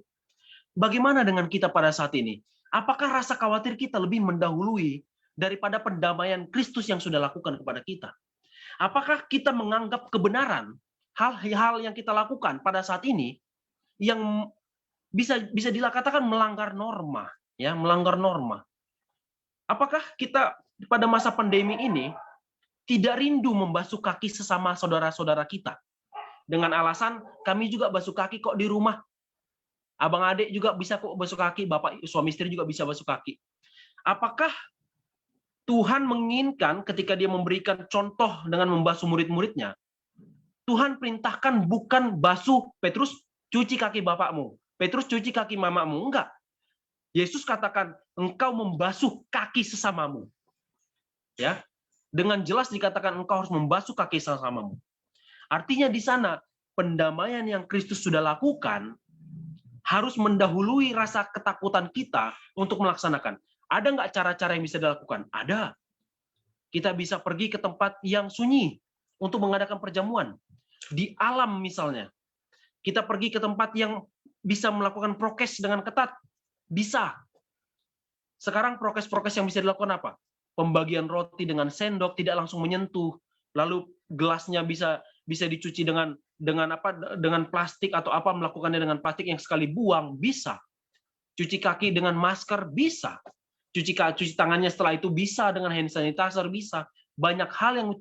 Bagaimana dengan kita pada saat ini? Apakah rasa khawatir kita lebih mendahului daripada pendamaian Kristus yang sudah lakukan kepada kita? Apakah kita menganggap kebenaran hal-hal yang kita lakukan pada saat ini yang bisa dikatakan melanggar norma, ya, melanggar norma? Apakah kita pada masa pandemi ini tidak rindu membasuh kaki sesama saudara-saudara kita dengan alasan kami juga basuh kaki kok di rumah? Abang adik juga bisa kok basuh kaki, bapak suami istri juga bisa basuh kaki. Apakah Tuhan menginginkan ketika dia memberikan contoh dengan membasuh murid-muridnya, Tuhan perintahkan bukan basuh Petrus cuci kaki bapakmu, Petrus cuci kaki mamamu, enggak. Yesus katakan engkau membasuh kaki sesamamu. Ya. Dengan jelas dikatakan engkau harus membasuh kaki sesamamu. Artinya di sana pendamaian yang Kristus sudah lakukan harus mendahului rasa ketakutan kita untuk melaksanakan. Ada nggak cara-cara yang bisa dilakukan? Ada. Kita bisa pergi ke tempat yang sunyi untuk mengadakan perjamuan. Di alam misalnya. Kita pergi ke tempat yang bisa melakukan prokes dengan ketat. Bisa. Sekarang prokes-prokes yang bisa dilakukan apa? Pembagian roti dengan sendok, tidak langsung menyentuh. Lalu gelasnya bisa dicuci dengan plastik atau apa, melakukannya dengan plastik yang sekali buang, bisa. Cuci kaki dengan masker, bisa. Cuci tangannya setelah itu bisa, dengan hand sanitizer bisa. Banyak hal yang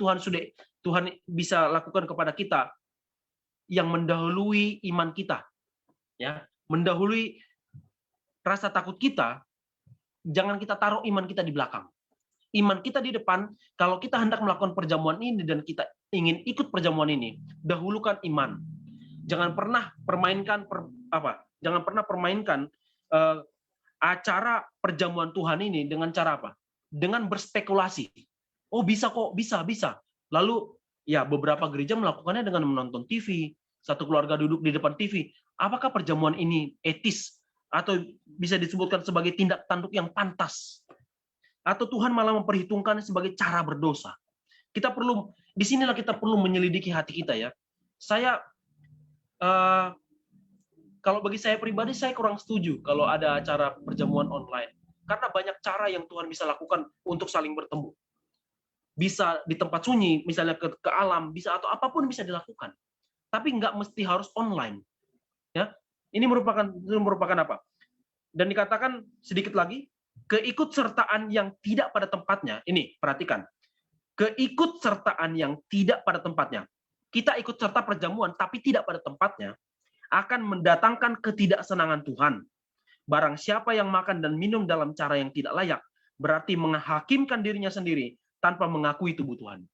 Tuhan bisa lakukan kepada kita yang mendahului iman kita. Ya, mendahului rasa takut kita. Jangan kita taruh iman kita di belakang. Iman kita di depan. Kalau kita hendak melakukan perjamuan ini dan kita ingin ikut perjamuan ini, dahulukan iman. Jangan pernah permainkan acara perjamuan Tuhan ini dengan cara apa? Dengan berspekulasi. Oh, bisa kok, bisa. Lalu ya beberapa gereja melakukannya dengan menonton TV, satu keluarga duduk di depan TV. Apakah perjamuan ini etis atau bisa disebutkan sebagai tindak tanduk yang pantas? Atau Tuhan malah memperhitungkan sebagai cara berdosa? Disinilah kita perlu menyelidiki hati kita, ya. Kalau bagi saya pribadi, saya kurang setuju kalau ada acara perjamuan online. Karena banyak cara yang Tuhan bisa lakukan untuk saling bertemu. Bisa di tempat sunyi, misalnya ke alam, bisa, atau apapun bisa dilakukan. Tapi nggak mesti harus online. Ya, ini merupakan apa? Dan dikatakan sedikit lagi, keikutsertaan yang tidak pada tempatnya. Ini, perhatikan. Keikutsertaan yang tidak pada tempatnya. Kita ikut serta perjamuan, tapi tidak pada tempatnya, akan mendatangkan ketidaksenangan Tuhan. Barang siapa yang makan dan minum dalam cara yang tidak layak, berarti menghakimkan dirinya sendiri tanpa mengakui tubuh Tuhan.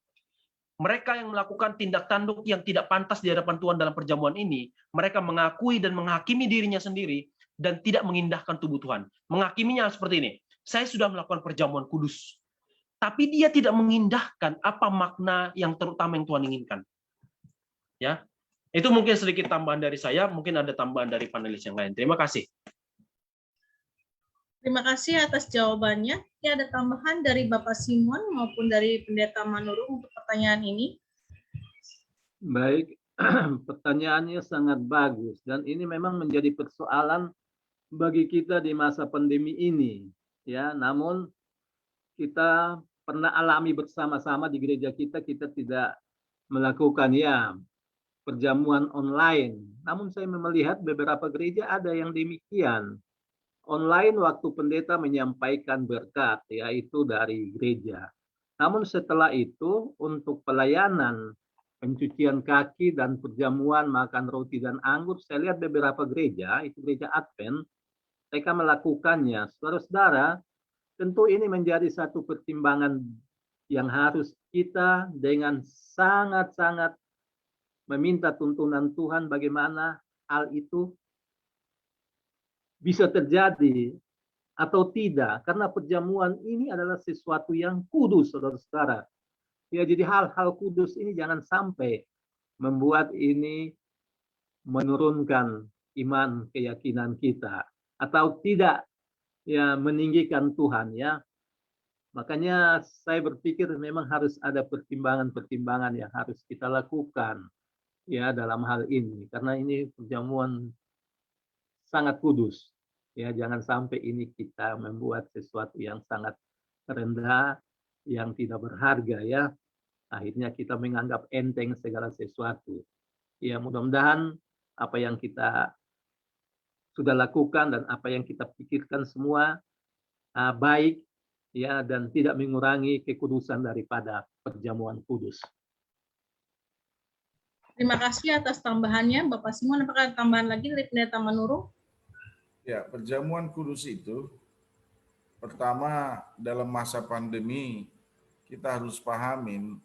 Mereka yang melakukan tindak tanduk yang tidak pantas di hadapan Tuhan dalam perjamuan ini, mereka mengakui dan menghakimi dirinya sendiri dan tidak mengindahkan tubuh Tuhan. Menghakiminya seperti ini, saya sudah melakukan perjamuan kudus, tapi dia tidak mengindahkan apa makna yang terutama yang Tuhan inginkan. Ya, itu mungkin sedikit tambahan dari saya, mungkin ada tambahan dari panelis yang lain. Terima kasih. Terima kasih atas jawabannya. Ini ada tambahan dari Bapak Simon maupun dari Pendeta Manurung untuk pertanyaan ini. Baik, pertanyaannya sangat bagus dan ini memang menjadi persoalan bagi kita di masa pandemi ini, ya. Namun kita pernah alami bersama-sama di gereja kita tidak melakukan, ya, perjamuan online. Namun saya melihat beberapa gereja ada yang demikian. Online waktu pendeta menyampaikan berkat, yaitu dari gereja. Namun setelah itu untuk pelayanan pencucian kaki dan perjamuan makan roti dan anggur, saya lihat beberapa gereja, itu gereja Advent, mereka melakukannya. Saudara-saudara, tentu ini menjadi satu pertimbangan yang harus kita dengan sangat-sangat meminta tuntunan Tuhan bagaimana hal itu bisa terjadi atau tidak, karena perjamuan ini adalah sesuatu yang kudus, saudara-saudara. Ya, jadi hal-hal kudus ini jangan sampai membuat ini menurunkan iman keyakinan kita atau tidak, ya, meninggikan Tuhan, ya. Makanya saya berpikir memang harus ada pertimbangan-pertimbangan yang harus kita lakukan ya dalam hal ini, karena ini perjamuan sangat kudus. Ya, jangan sampai ini kita membuat sesuatu yang sangat rendah, yang tidak berharga ya. Akhirnya kita menganggap enteng segala sesuatu. Ya, mudah-mudahan apa yang kita sudah lakukan dan apa yang kita pikirkan semua baik ya dan tidak mengurangi kekudusan daripada perjamuan kudus. Terima kasih atas tambahannya, Bapak Simon. Apakah ada tambahan lagi dari Pendeta Manurung? Ya, perjamuan kudus itu pertama dalam masa pandemi kita harus pahamin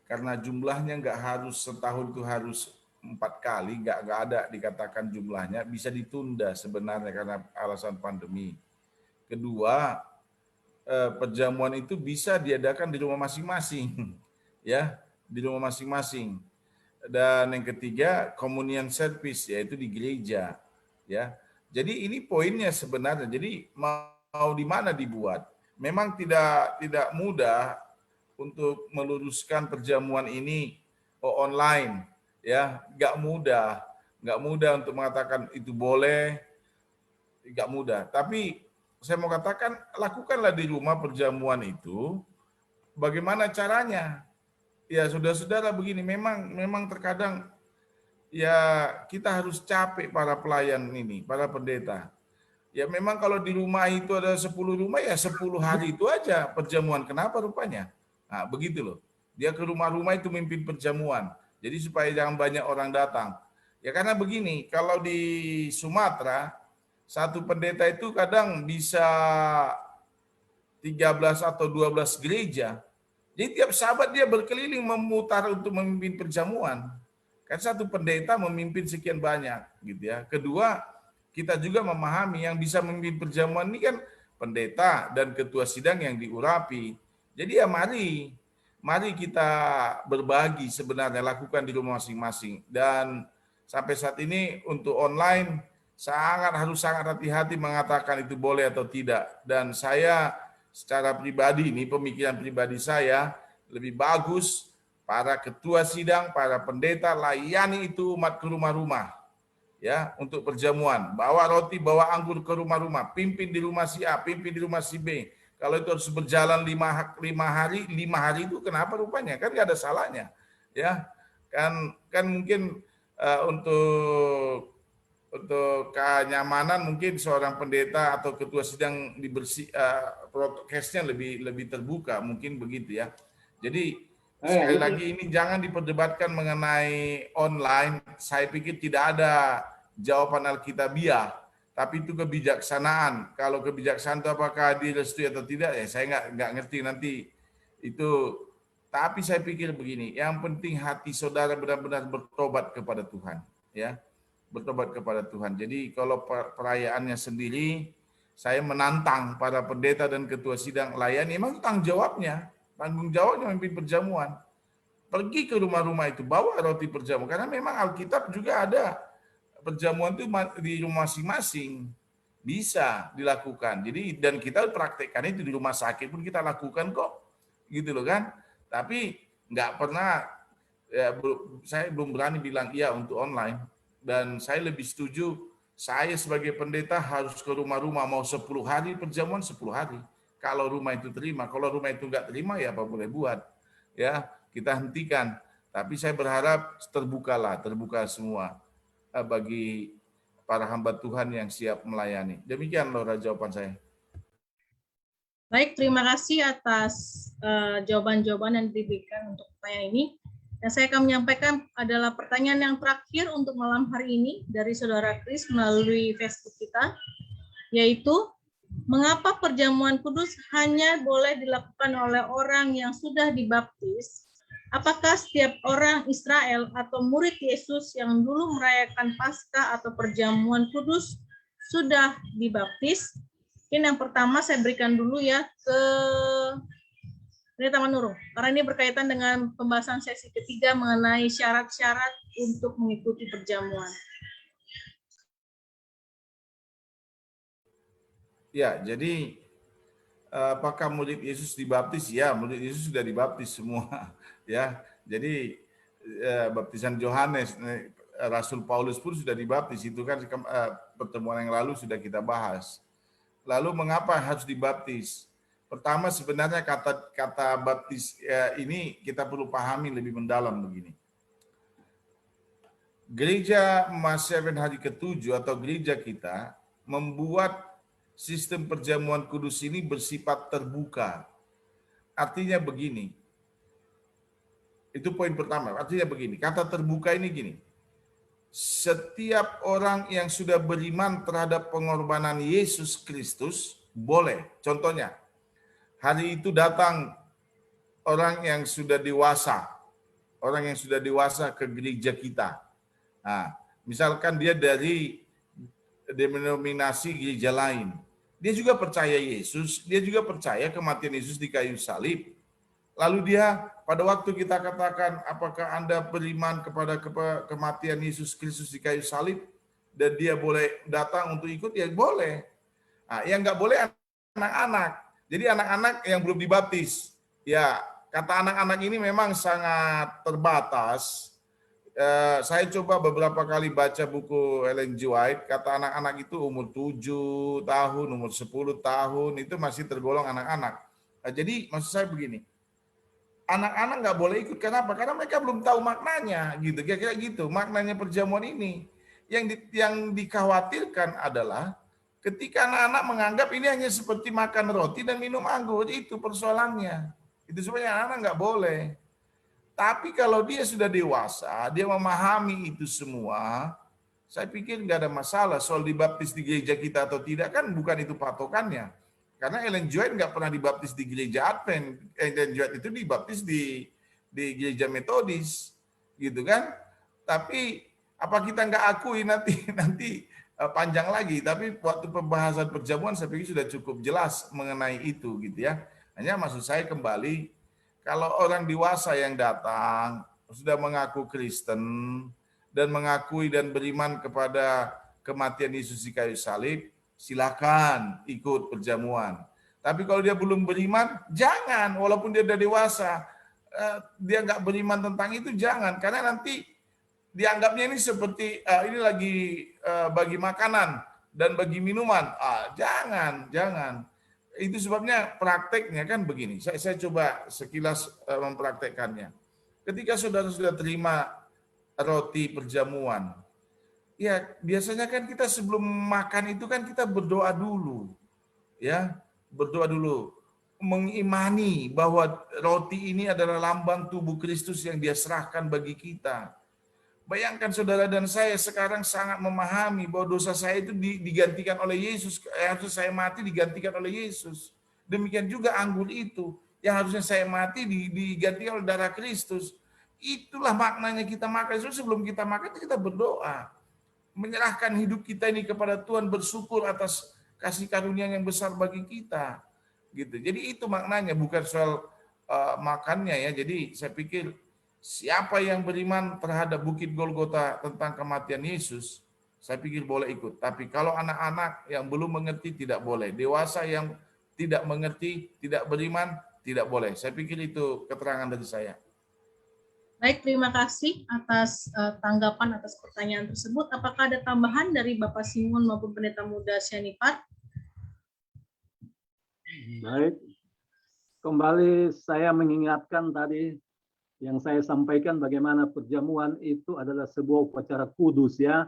karena jumlahnya nggak harus setahun itu harus 4 kali, nggak ada dikatakan jumlahnya, bisa ditunda sebenarnya karena alasan pandemi. Kedua, perjamuan itu bisa diadakan di rumah masing-masing, ya, di rumah masing-masing. Dan yang ketiga, communion service, yaitu di gereja, ya. Jadi ini poinnya sebenarnya. Jadi mau di mana dibuat? Memang tidak mudah untuk meluruskan perjamuan ini online, ya, nggak mudah untuk mengatakan itu boleh, nggak mudah. Tapi saya mau katakan lakukanlah di rumah perjamuan itu. Bagaimana caranya? Ya saudara-saudara begini, memang terkadang ya kita harus capek para pelayan ini, para pendeta. Ya memang kalau di rumah itu ada 10 rumah, ya 10 hari itu aja perjamuan. Kenapa rupanya? Nah begitu loh. Dia ke rumah-rumah itu mimpin perjamuan. Jadi supaya jangan banyak orang datang. Ya karena begini, kalau di Sumatera, satu pendeta itu kadang bisa 13 atau 12 gereja. Jadi tiap sahabat dia berkeliling memutar untuk memimpin perjamuan. Kan satu pendeta memimpin sekian banyak gitu ya. Kedua, kita juga memahami yang bisa memimpin perjamuan ini kan pendeta dan ketua sidang yang diurapi. Jadi ya mari kita berbagi sebenarnya, lakukan di rumah masing-masing. Dan sampai saat ini untuk online harus sangat hati-hati mengatakan itu boleh atau tidak. Dan saya secara pribadi, ini pemikiran pribadi saya, lebih bagus para ketua sidang, para pendeta layani itu umat ke rumah-rumah, ya, untuk perjamuan. Bawa roti, bawa anggur ke rumah-rumah, pimpin di rumah si A, pimpin di rumah si B. Kalau itu harus berjalan 5 hari itu kenapa rupanya? Kan nggak ada salahnya, ya. Kan mungkin untuk kenyamanan mungkin seorang pendeta atau ketua sidang protokesnya lebih terbuka, mungkin begitu ya. Jadi sekali lagi ini jangan diperdebatkan mengenai online. Saya pikir tidak ada jawaban Alkitabiah, tapi itu kebijaksanaan. Kalau kebijaksanaan itu apakah direstui atau tidak, ya saya nggak ngerti nanti itu. Tapi saya pikir begini, yang penting hati saudara benar-benar bertobat kepada Tuhan, ya. Bertobat kepada Tuhan. Jadi kalau perayaannya sendiri, saya menantang para pendeta dan ketua sidang layani, memang tanggung jawabnya memimpin perjamuan. Pergi ke rumah-rumah itu, bawa roti perjamuan, karena memang Alkitab juga ada perjamuan itu di rumah masing-masing, bisa dilakukan. Jadi dan kita praktekkan itu di rumah sakit pun kita lakukan kok, gitu loh kan. Tapi nggak pernah, ya, saya belum berani bilang iya untuk online. Dan saya lebih setuju, saya sebagai pendeta harus ke rumah-rumah, mau 10 hari perjamuan 10 hari. Kalau rumah itu terima, kalau rumah itu enggak terima ya apa boleh buat. Ya, kita hentikan. Tapi saya berharap terbuka semua bagi para hamba Tuhan yang siap melayani. Demikian Laura jawaban saya. Baik, terima kasih atas jawaban-jawaban yang diberikan untuk pertanyaan ini. Dan saya akan menyampaikan adalah pertanyaan yang terakhir untuk malam hari ini dari Saudara Kris melalui Facebook kita, yaitu mengapa perjamuan kudus hanya boleh dilakukan oleh orang yang sudah dibaptis? Apakah setiap orang Israel atau murid Yesus yang dulu merayakan Paskah atau perjamuan kudus sudah dibaptis? Mungkin yang pertama saya berikan dulu ya ke Pendeta Manurung, karena ini berkaitan dengan pembahasan sesi ketiga mengenai syarat-syarat untuk mengikuti perjamuan. Ya, jadi apakah murid Yesus dibaptis? Ya, murid Yesus sudah dibaptis semua. Ya, jadi baptisan Yohanes, Rasul Paulus pun sudah dibaptis. Itu kan pertemuan yang lalu sudah kita bahas. Lalu mengapa harus dibaptis? Pertama, sebenarnya kata baptis ini kita perlu pahami lebih mendalam begini. Gereja Maseven hari ke-7 atau gereja kita membuat sistem perjamuan kudus ini bersifat terbuka. Artinya begini. Itu poin pertama. Artinya begini. Kata terbuka ini gini. Setiap orang yang sudah beriman terhadap pengorbanan Yesus Kristus boleh. Contohnya, hari itu datang orang yang sudah dewasa. Orang yang sudah dewasa ke gereja kita. Nah, misalkan dia dari denominasi gereja lain. Dia juga percaya Yesus, dia juga percaya kematian Yesus di kayu salib. Lalu dia pada waktu kita katakan apakah Anda beriman kepada kematian Yesus Kristus di kayu salib dan dia boleh datang untuk ikut, ya boleh. Nah, yang nggak boleh anak-anak. Jadi anak-anak yang belum dibaptis. Ya, kata anak-anak ini memang sangat terbatas. Saya coba beberapa kali baca buku Ellen G. White, kata anak-anak itu umur 7 tahun, umur 10 tahun, itu masih tergolong anak-anak. Nah, jadi maksud saya begini, anak-anak nggak boleh ikut, kenapa? Karena mereka belum tahu maknanya, gitu, kira-kira gitu, maknanya perjamuan ini. Yang dikhawatirkan adalah ketika anak-anak menganggap ini hanya seperti makan roti dan minum anggur, itu persoalannya. Itu sebenarnya anak-anak nggak boleh. Tapi kalau dia sudah dewasa, dia memahami itu semua, saya pikir nggak ada masalah soal dibaptis di gereja kita atau tidak, kan bukan itu patokannya. Karena Ellen G. White nggak pernah dibaptis di gereja Advent. Ellen G. White itu dibaptis di gereja Metodis, gitu kan? Tapi apa kita nggak akui nanti panjang lagi. Tapi waktu pembahasan perjamuan saya pikir sudah cukup jelas mengenai itu, gitu ya. Hanya maksud saya kembali, kalau orang dewasa yang datang sudah mengaku Kristen dan mengakui dan beriman kepada kematian Yesus di kayu salib, silakan ikut perjamuan. Tapi kalau dia belum beriman, jangan. Walaupun dia sudah dewasa, dia nggak beriman tentang itu, jangan. Karena nanti dianggapnya ini seperti ini lagi bagi makanan dan bagi minuman. Jangan. Itu sebabnya prakteknya kan begini. Saya coba sekilas mempraktekkannya. Ketika saudara sudah terima roti perjamuan, ya biasanya kan kita sebelum makan itu kan kita berdoa dulu, ya berdoa dulu, mengimani bahwa roti ini adalah lambang tubuh Kristus yang Dia serahkan bagi kita. Bayangkan saudara dan saya sekarang sangat memahami bahwa dosa saya itu digantikan oleh Yesus. Harusnya saya mati digantikan oleh Yesus. Demikian juga anggur itu. Yang harusnya saya mati digantikan oleh darah Kristus. Itulah maknanya kita makan. Sebelum kita makan kita berdoa. Menyerahkan hidup kita ini kepada Tuhan. Bersyukur atas kasih karunia yang besar bagi kita. Gitu. Jadi itu maknanya. Bukan soal makannya ya. Jadi saya pikir siapa yang beriman terhadap Bukit Golgota tentang kematian Yesus, saya pikir boleh ikut. Tapi kalau anak-anak yang belum mengerti, tidak boleh. Dewasa yang tidak mengerti, tidak beriman, tidak boleh. Saya pikir itu keterangan dari saya. Baik, terima kasih atas tanggapan atas pertanyaan tersebut. Apakah ada tambahan dari Bapak Simon maupun Pendeta Muda Sianipar? Baik, kembali saya mengingatkan tadi yang saya sampaikan bagaimana perjamuan itu adalah sebuah upacara kudus ya,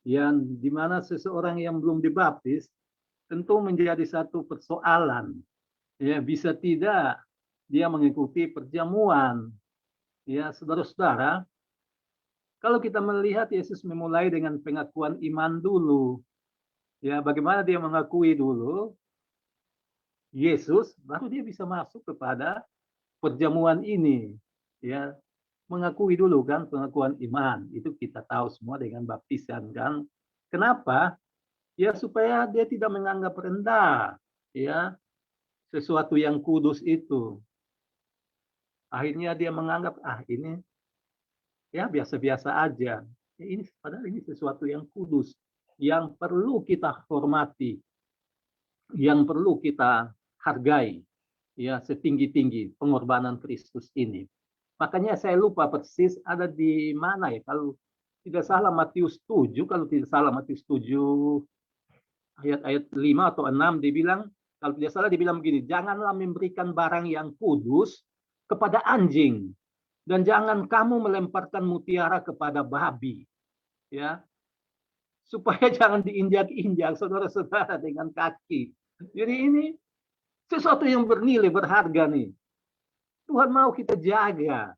yang dimana seseorang yang belum dibaptis tentu menjadi satu persoalan ya, bisa tidak dia mengikuti perjamuan ya. Saudara-saudara, kalau kita melihat Yesus memulai dengan pengakuan iman dulu ya, bagaimana dia mengakui dulu Yesus, baru dia bisa masuk kepada perjamuan ini ya, mengakui dulu kan, pengakuan iman itu kita tahu semua dengan baptisan kan. Kenapa? Ya supaya dia tidak menganggap rendah ya sesuatu yang kudus itu. Akhirnya dia menganggap ini ya biasa-biasa aja. Ya, ini padahal ini sesuatu yang kudus yang perlu kita hormati, yang perlu kita hargai ya setinggi-tinggi pengorbanan Kristus ini. Makanya saya lupa persis ada di mana ya, kalau tidak salah Matius 7, kalau tidak salah Matius 7 ayat-ayat 5 atau 6 dibilang, kalau tidak salah dibilang begini, janganlah memberikan barang yang kudus kepada anjing dan jangan kamu melemparkan mutiara kepada babi. Ya. Supaya jangan diinjak-injak saudara-saudara dengan kaki. Jadi ini sesuatu yang bernilai, berharga nih. Tuhan mau kita jaga.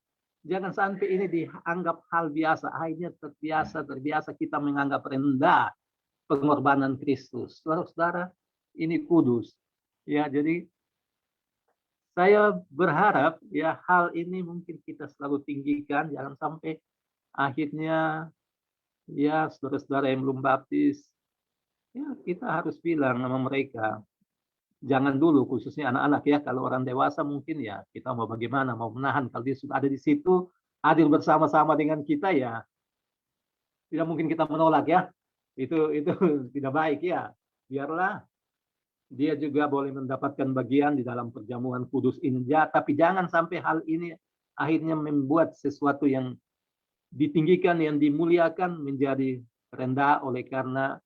Jangan sampai ini dianggap hal biasa. Akhirnya terbiasa kita menganggap rendah pengorbanan Kristus. Saudara-saudara, ini kudus. Ya, jadi saya berharap ya hal ini mungkin kita selalu tinggikan. Jangan sampai akhirnya ya saudara-saudara yang belum baptis, ya kita harus bilang sama mereka. Jangan dulu, khususnya anak-anak ya. Kalau orang dewasa mungkin ya kita mau bagaimana, mau menahan. Kalau dia sudah ada di situ, hadir bersama-sama dengan kita ya, tidak mungkin kita menolak ya. Itu tidak baik ya. Biarlah dia juga boleh mendapatkan bagian di dalam perjamuan kudus ini. Ya, tapi jangan sampai hal ini akhirnya membuat sesuatu yang ditinggikan, yang dimuliakan menjadi rendah oleh karena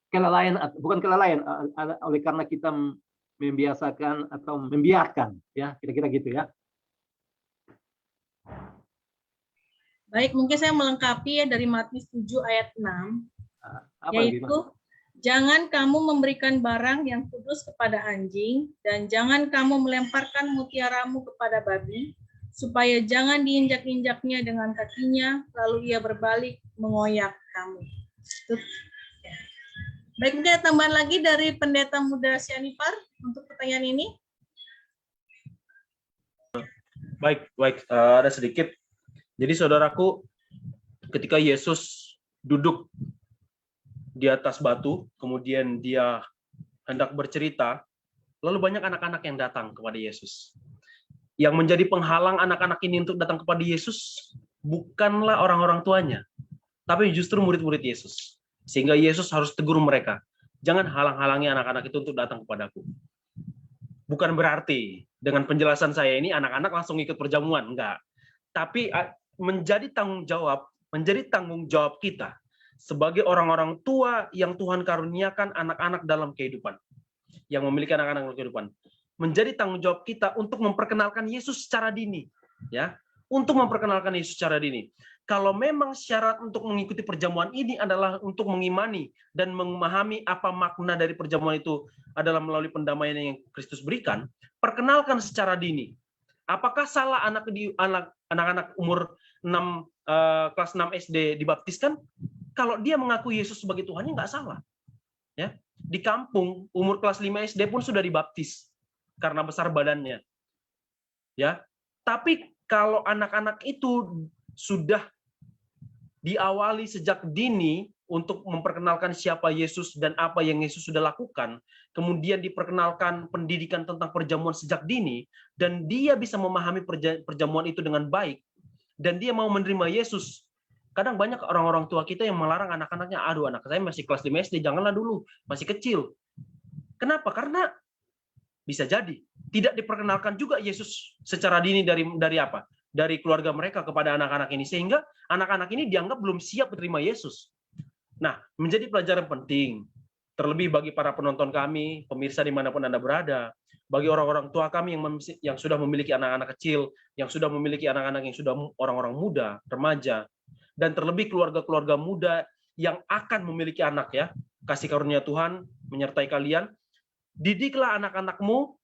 kelalaian, bukan kelalaian, oleh karena kita membiasakan atau membiarkan, ya kira-kira gitu ya. Baik, mungkin saya melengkapi ya dari Matius 7 ayat 6, yaitu jangan kamu memberikan barang yang kudus kepada anjing dan jangan kamu melemparkan mutiaramu kepada babi, supaya jangan diinjak-injaknya dengan kakinya, lalu ia berbalik mengoyak kamu. Baik, mungkin ada tambahan lagi dari Pendeta Muda Sianipar untuk pertanyaan ini. Baik, ada sedikit. Jadi saudaraku, ketika Yesus duduk di atas batu, kemudian dia hendak bercerita, lalu banyak anak-anak yang datang kepada Yesus. Yang menjadi penghalang anak-anak ini untuk datang kepada Yesus bukanlah orang-orang tuanya, tapi justru murid-murid Yesus. Sehingga Yesus harus tegur mereka, jangan halang-halangi anak-anak itu untuk datang kepadaku. Bukan berarti dengan penjelasan saya ini anak-anak langsung ikut perjamuan, enggak. Tapi menjadi tanggung jawab kita sebagai orang-orang tua yang Tuhan karuniakan anak-anak dalam kehidupan, yang memiliki anak-anak dalam kehidupan. Menjadi tanggung jawab kita untuk memperkenalkan Yesus secara dini, ya, untuk memperkenalkan Yesus secara dini. Kalau memang syarat untuk mengikuti perjamuan ini adalah untuk mengimani dan memahami apa makna dari perjamuan itu adalah melalui pendamaian yang Kristus berikan, perkenalkan secara dini. Apakah salah anak-anak umur kelas 6 SD dibaptiskan? Kalau dia mengaku Yesus sebagai Tuhannya nggak salah. Ya, di kampung umur kelas 5 SD pun sudah dibaptis karena besar badannya. Ya, tapi kalau anak-anak itu sudah diawali sejak dini untuk memperkenalkan siapa Yesus dan apa yang Yesus sudah lakukan, kemudian diperkenalkan pendidikan tentang perjamuan sejak dini, dan dia bisa memahami perjamuan itu dengan baik, dan dia mau menerima Yesus. Kadang banyak orang-orang tua kita yang melarang anak-anaknya, aduh anak saya masih kelas 5 SD, janganlah dulu, masih kecil. Kenapa? Karena bisa jadi tidak diperkenalkan juga Yesus secara dini dari apa? Dari keluarga mereka kepada anak-anak ini, sehingga anak-anak ini dianggap belum siap menerima Yesus. Nah, menjadi pelajaran penting, terlebih bagi para penonton kami, pemirsa dimanapun Anda berada, bagi orang-orang tua kami yang sudah memiliki anak-anak kecil, yang sudah memiliki anak-anak yang sudah orang-orang muda, remaja, dan terlebih keluarga-keluarga muda yang akan memiliki anak, ya, kasih karunia Tuhan menyertai kalian. Didiklah anak-anakmu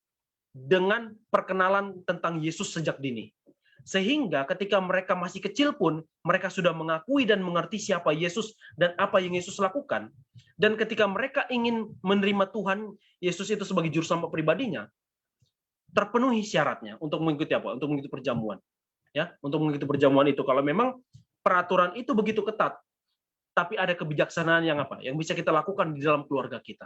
dengan perkenalan tentang Yesus sejak dini. Sehingga ketika mereka masih kecil pun, mereka sudah mengakui dan mengerti siapa Yesus dan apa yang Yesus lakukan. Dan ketika mereka ingin menerima Tuhan Yesus itu sebagai juru selamat pribadinya, terpenuhi syaratnya untuk mengikuti apa? Untuk mengikuti perjamuan. Ya, untuk mengikuti perjamuan itu. Kalau memang peraturan itu begitu ketat, tapi ada kebijaksanaan yang apa? Yang bisa kita lakukan di dalam keluarga kita.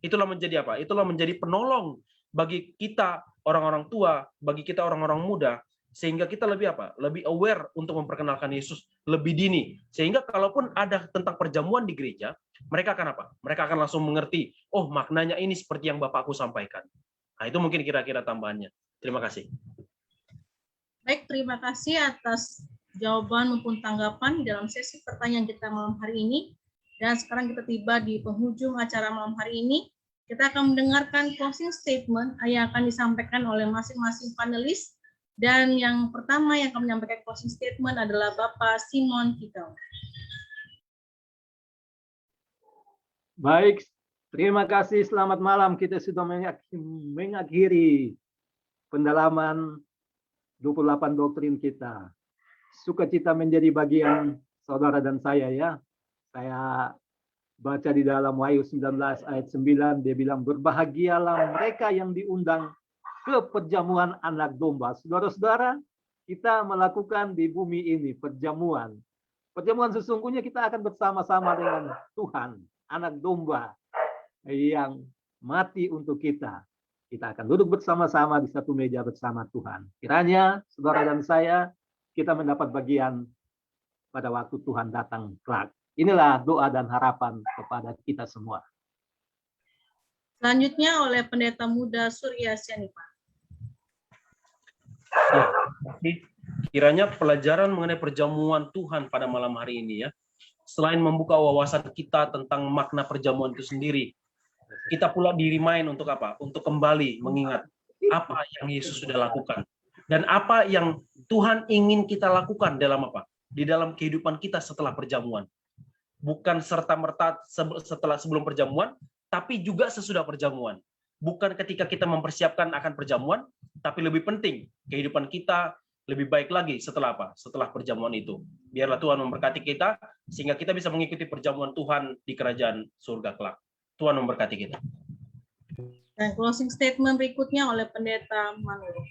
Itulah menjadi apa? Itulah menjadi penolong bagi kita orang-orang tua, bagi kita orang-orang muda, Sehingga kita lebih apa? Lebih aware untuk memperkenalkan Yesus lebih dini. Sehingga kalaupun ada tentang perjamuan di gereja, mereka akan apa? Mereka akan langsung mengerti, oh maknanya ini seperti yang Bapakku sampaikan. Nah, itu mungkin kira-kira tambahannya. Terima kasih. Baik, terima kasih atas jawaban maupun tanggapan di dalam sesi pertanyaan kita malam hari ini. Dan sekarang kita tiba di penghujung acara malam hari ini. Kita akan mendengarkan closing statement yang akan disampaikan oleh masing-masing panelis. Dan yang pertama yang akan menyampaikan closing statement adalah Bapak Simon Kitau. Baik, terima kasih. Selamat malam. Kita sudah mengakhiri pendalaman 28 doktrin kita. Sukacita menjadi bagian saudara dan saya ya. Saya baca di dalam Wahyu 19 ayat 9, dia bilang, berbahagialah mereka yang diundang ke perjamuan anak domba. Saudara-saudara, kita melakukan di bumi ini perjamuan. Perjamuan sesungguhnya kita akan bersama-sama dengan Tuhan, anak domba yang mati untuk kita. Kita akan duduk bersama-sama di satu meja bersama Tuhan. Kiranya saudara dan saya, kita mendapat bagian pada waktu Tuhan datang kelak. Inilah doa dan harapan kepada kita semua. Selanjutnya oleh Pendeta Muda Surya Sianipar. Kiranya pelajaran mengenai perjamuan Tuhan pada malam hari ini ya, selain membuka wawasan kita tentang makna perjamuan itu sendiri, kita pula di-remind untuk apa? Untuk kembali mengingat apa yang Yesus sudah lakukan dan apa yang Tuhan ingin kita lakukan dalam apa? Di dalam kehidupan kita setelah perjamuan. Bukan serta-merta setelah sebelum perjamuan, tapi juga sesudah perjamuan. Bukan ketika kita mempersiapkan akan perjamuan, tapi lebih penting kehidupan kita lebih baik lagi setelah apa? Setelah perjamuan itu. Biarlah Tuhan memberkati kita sehingga kita bisa mengikuti perjamuan Tuhan di kerajaan surga kelak. Tuhan memberkati kita. Dan closing statement berikutnya oleh Pendeta Manulu.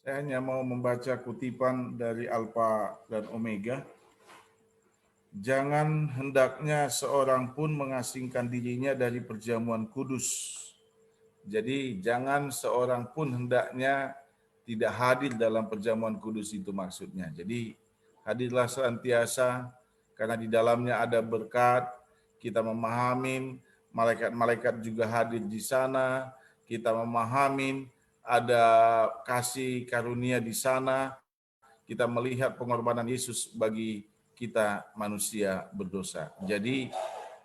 Saya hanya mau membaca kutipan dari Alfa dan Omega. Jangan hendaknya seorang pun mengasingkan dirinya dari perjamuan kudus. Jadi jangan seorang pun hendaknya tidak hadir dalam perjamuan kudus itu maksudnya. Jadi hadirlah senantiasa karena di dalamnya ada berkat, kita memahami, malaikat-malaikat juga hadir di sana, kita memahami ada kasih karunia di sana, kita melihat pengorbanan Yesus bagi kita manusia berdosa. Jadi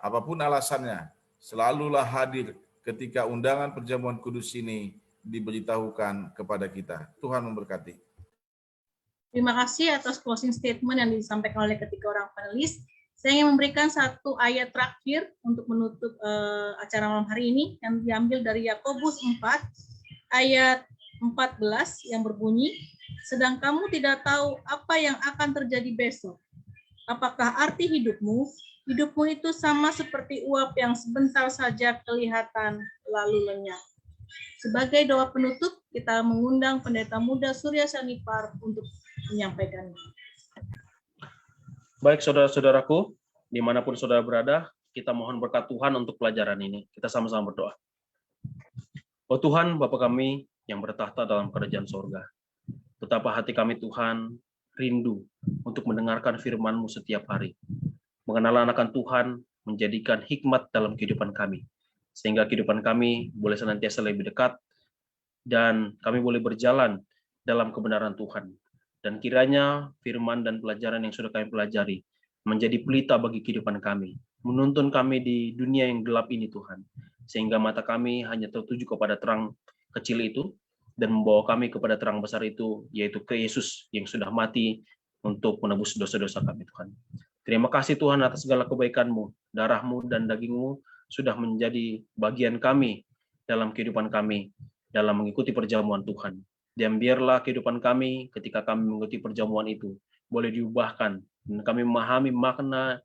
apapun alasannya, selalulah hadir ketika undangan perjamuan kudus ini diberitahukan kepada kita. Tuhan memberkati. Terima kasih atas closing statement yang disampaikan oleh ketiga orang panelis. Saya ingin memberikan satu ayat terakhir untuk menutup acara malam hari ini yang diambil dari Yakobus 4 ayat 14 yang berbunyi, sedang kamu tidak tahu apa yang akan terjadi besok. Apakah arti hidupmu? Hidupmu itu sama seperti uap yang sebentar saja kelihatan lalu lenyap. Sebagai doa penutup, kita mengundang Pendeta Muda Surya Sianipar untuk menyampaikannya. Baik saudara-saudaraku, dimanapun saudara berada, kita mohon berkat Tuhan untuk pelajaran ini. Kita sama-sama berdoa. Oh Tuhan, Bapa kami yang bertahta dalam kerajaan sorga, betapa hati kami Tuhan rindu untuk mendengarkan firman-Mu setiap hari. Mengenal akan Tuhan menjadikan hikmat dalam kehidupan kami, sehingga kehidupan kami boleh senantiasa lebih dekat, dan kami boleh berjalan dalam kebenaran Tuhan. Dan kiranya firman dan pelajaran yang sudah kami pelajari menjadi pelita bagi kehidupan kami, menuntun kami di dunia yang gelap ini Tuhan, sehingga mata kami hanya tertuju kepada terang kecil itu, dan membawa kami kepada terang besar itu, yaitu ke Yesus yang sudah mati untuk menebus dosa-dosa kami Tuhan. Terima kasih Tuhan atas segala kebaikan-Mu, darah-Mu dan daging-Mu sudah menjadi bagian kami dalam kehidupan kami, dalam mengikuti perjamuan Tuhan. Dan biarlah kehidupan kami ketika kami mengikuti perjamuan itu boleh diubahkan, dan kami memahami makna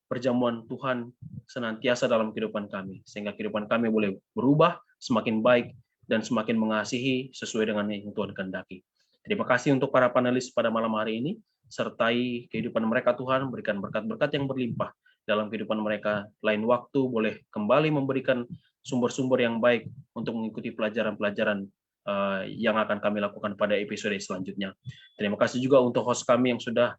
perjamuan Tuhan senantiasa dalam kehidupan kami, sehingga kehidupan kami boleh berubah semakin baik dan semakin mengasihi sesuai dengan yang Tuhan kehendaki. Terima kasih untuk para panelis pada malam hari ini, sertai kehidupan mereka Tuhan, berikan berkat-berkat yang berlimpah dalam kehidupan mereka. Lain waktu boleh kembali memberikan sumber-sumber yang baik untuk mengikuti pelajaran-pelajaran yang akan kami lakukan pada episode selanjutnya. Terima kasih juga untuk host kami yang sudah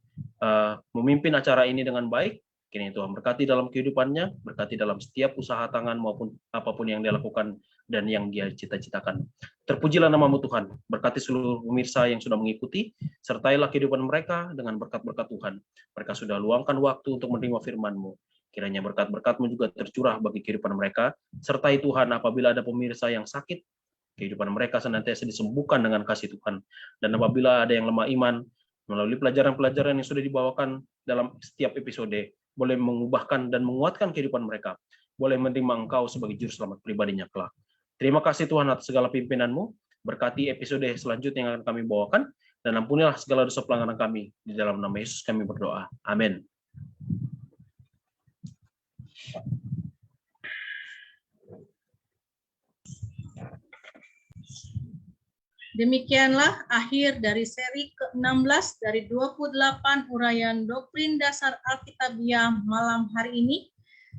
memimpin acara ini dengan baik. Kini Tuhan berkati dalam kehidupannya, berkati dalam setiap usaha tangan maupun apapun yang dia lakukan dan yang dia cita-citakan. Terpujilah namamu Tuhan, berkati seluruh pemirsa yang sudah mengikuti, sertailah kehidupan mereka dengan berkat-berkat Tuhan. Mereka sudah luangkan waktu untuk menerima firman-Mu. Kiranya berkat-berkat-Mu juga tercurah bagi kehidupan mereka, sertai Tuhan apabila ada pemirsa yang sakit, kehidupan mereka senantiasa disembuhkan dengan kasih Tuhan. Dan apabila ada yang lemah iman, melalui pelajaran-pelajaran yang sudah dibawakan dalam setiap episode, boleh mengubahkan dan menguatkan kehidupan mereka, boleh menerima Engkau sebagai juru selamat pribadinya kelak. Terima kasih Tuhan atas segala pimpinan-Mu, berkati episode selanjutnya yang akan kami bawakan, dan ampunilah segala dosa pelanggaran kami. Di dalam nama Yesus kami berdoa. Amin. Demikianlah akhir dari seri ke-16 dari 28 uraian doktrin dasar Alkitabiah malam hari ini.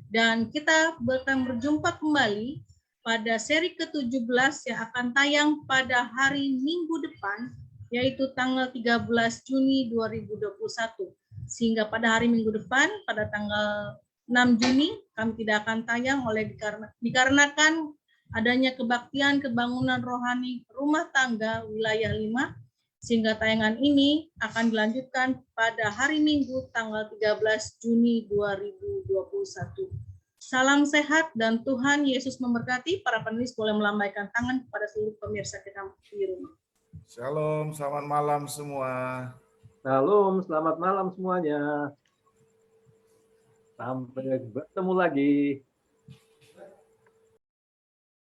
Dan kita akan berjumpa kembali pada seri ke-17 yang akan tayang pada hari Minggu depan, yaitu tanggal 13 Juni 2021. Sehingga pada hari Minggu depan, pada tanggal 6 Juni, kami tidak akan tayang dikarenakan adanya kebaktian kebangunan rohani rumah tangga wilayah 5, sehingga tayangan ini akan dilanjutkan pada hari Minggu tanggal 13 Juni 2021. Salam sehat dan Tuhan Yesus memberkati. Para penulis boleh melambaikan tangan kepada seluruh pemirsa kita di rumah. Shalom, selamat malam semua. Shalom, selamat malam semuanya. Sampai bertemu lagi.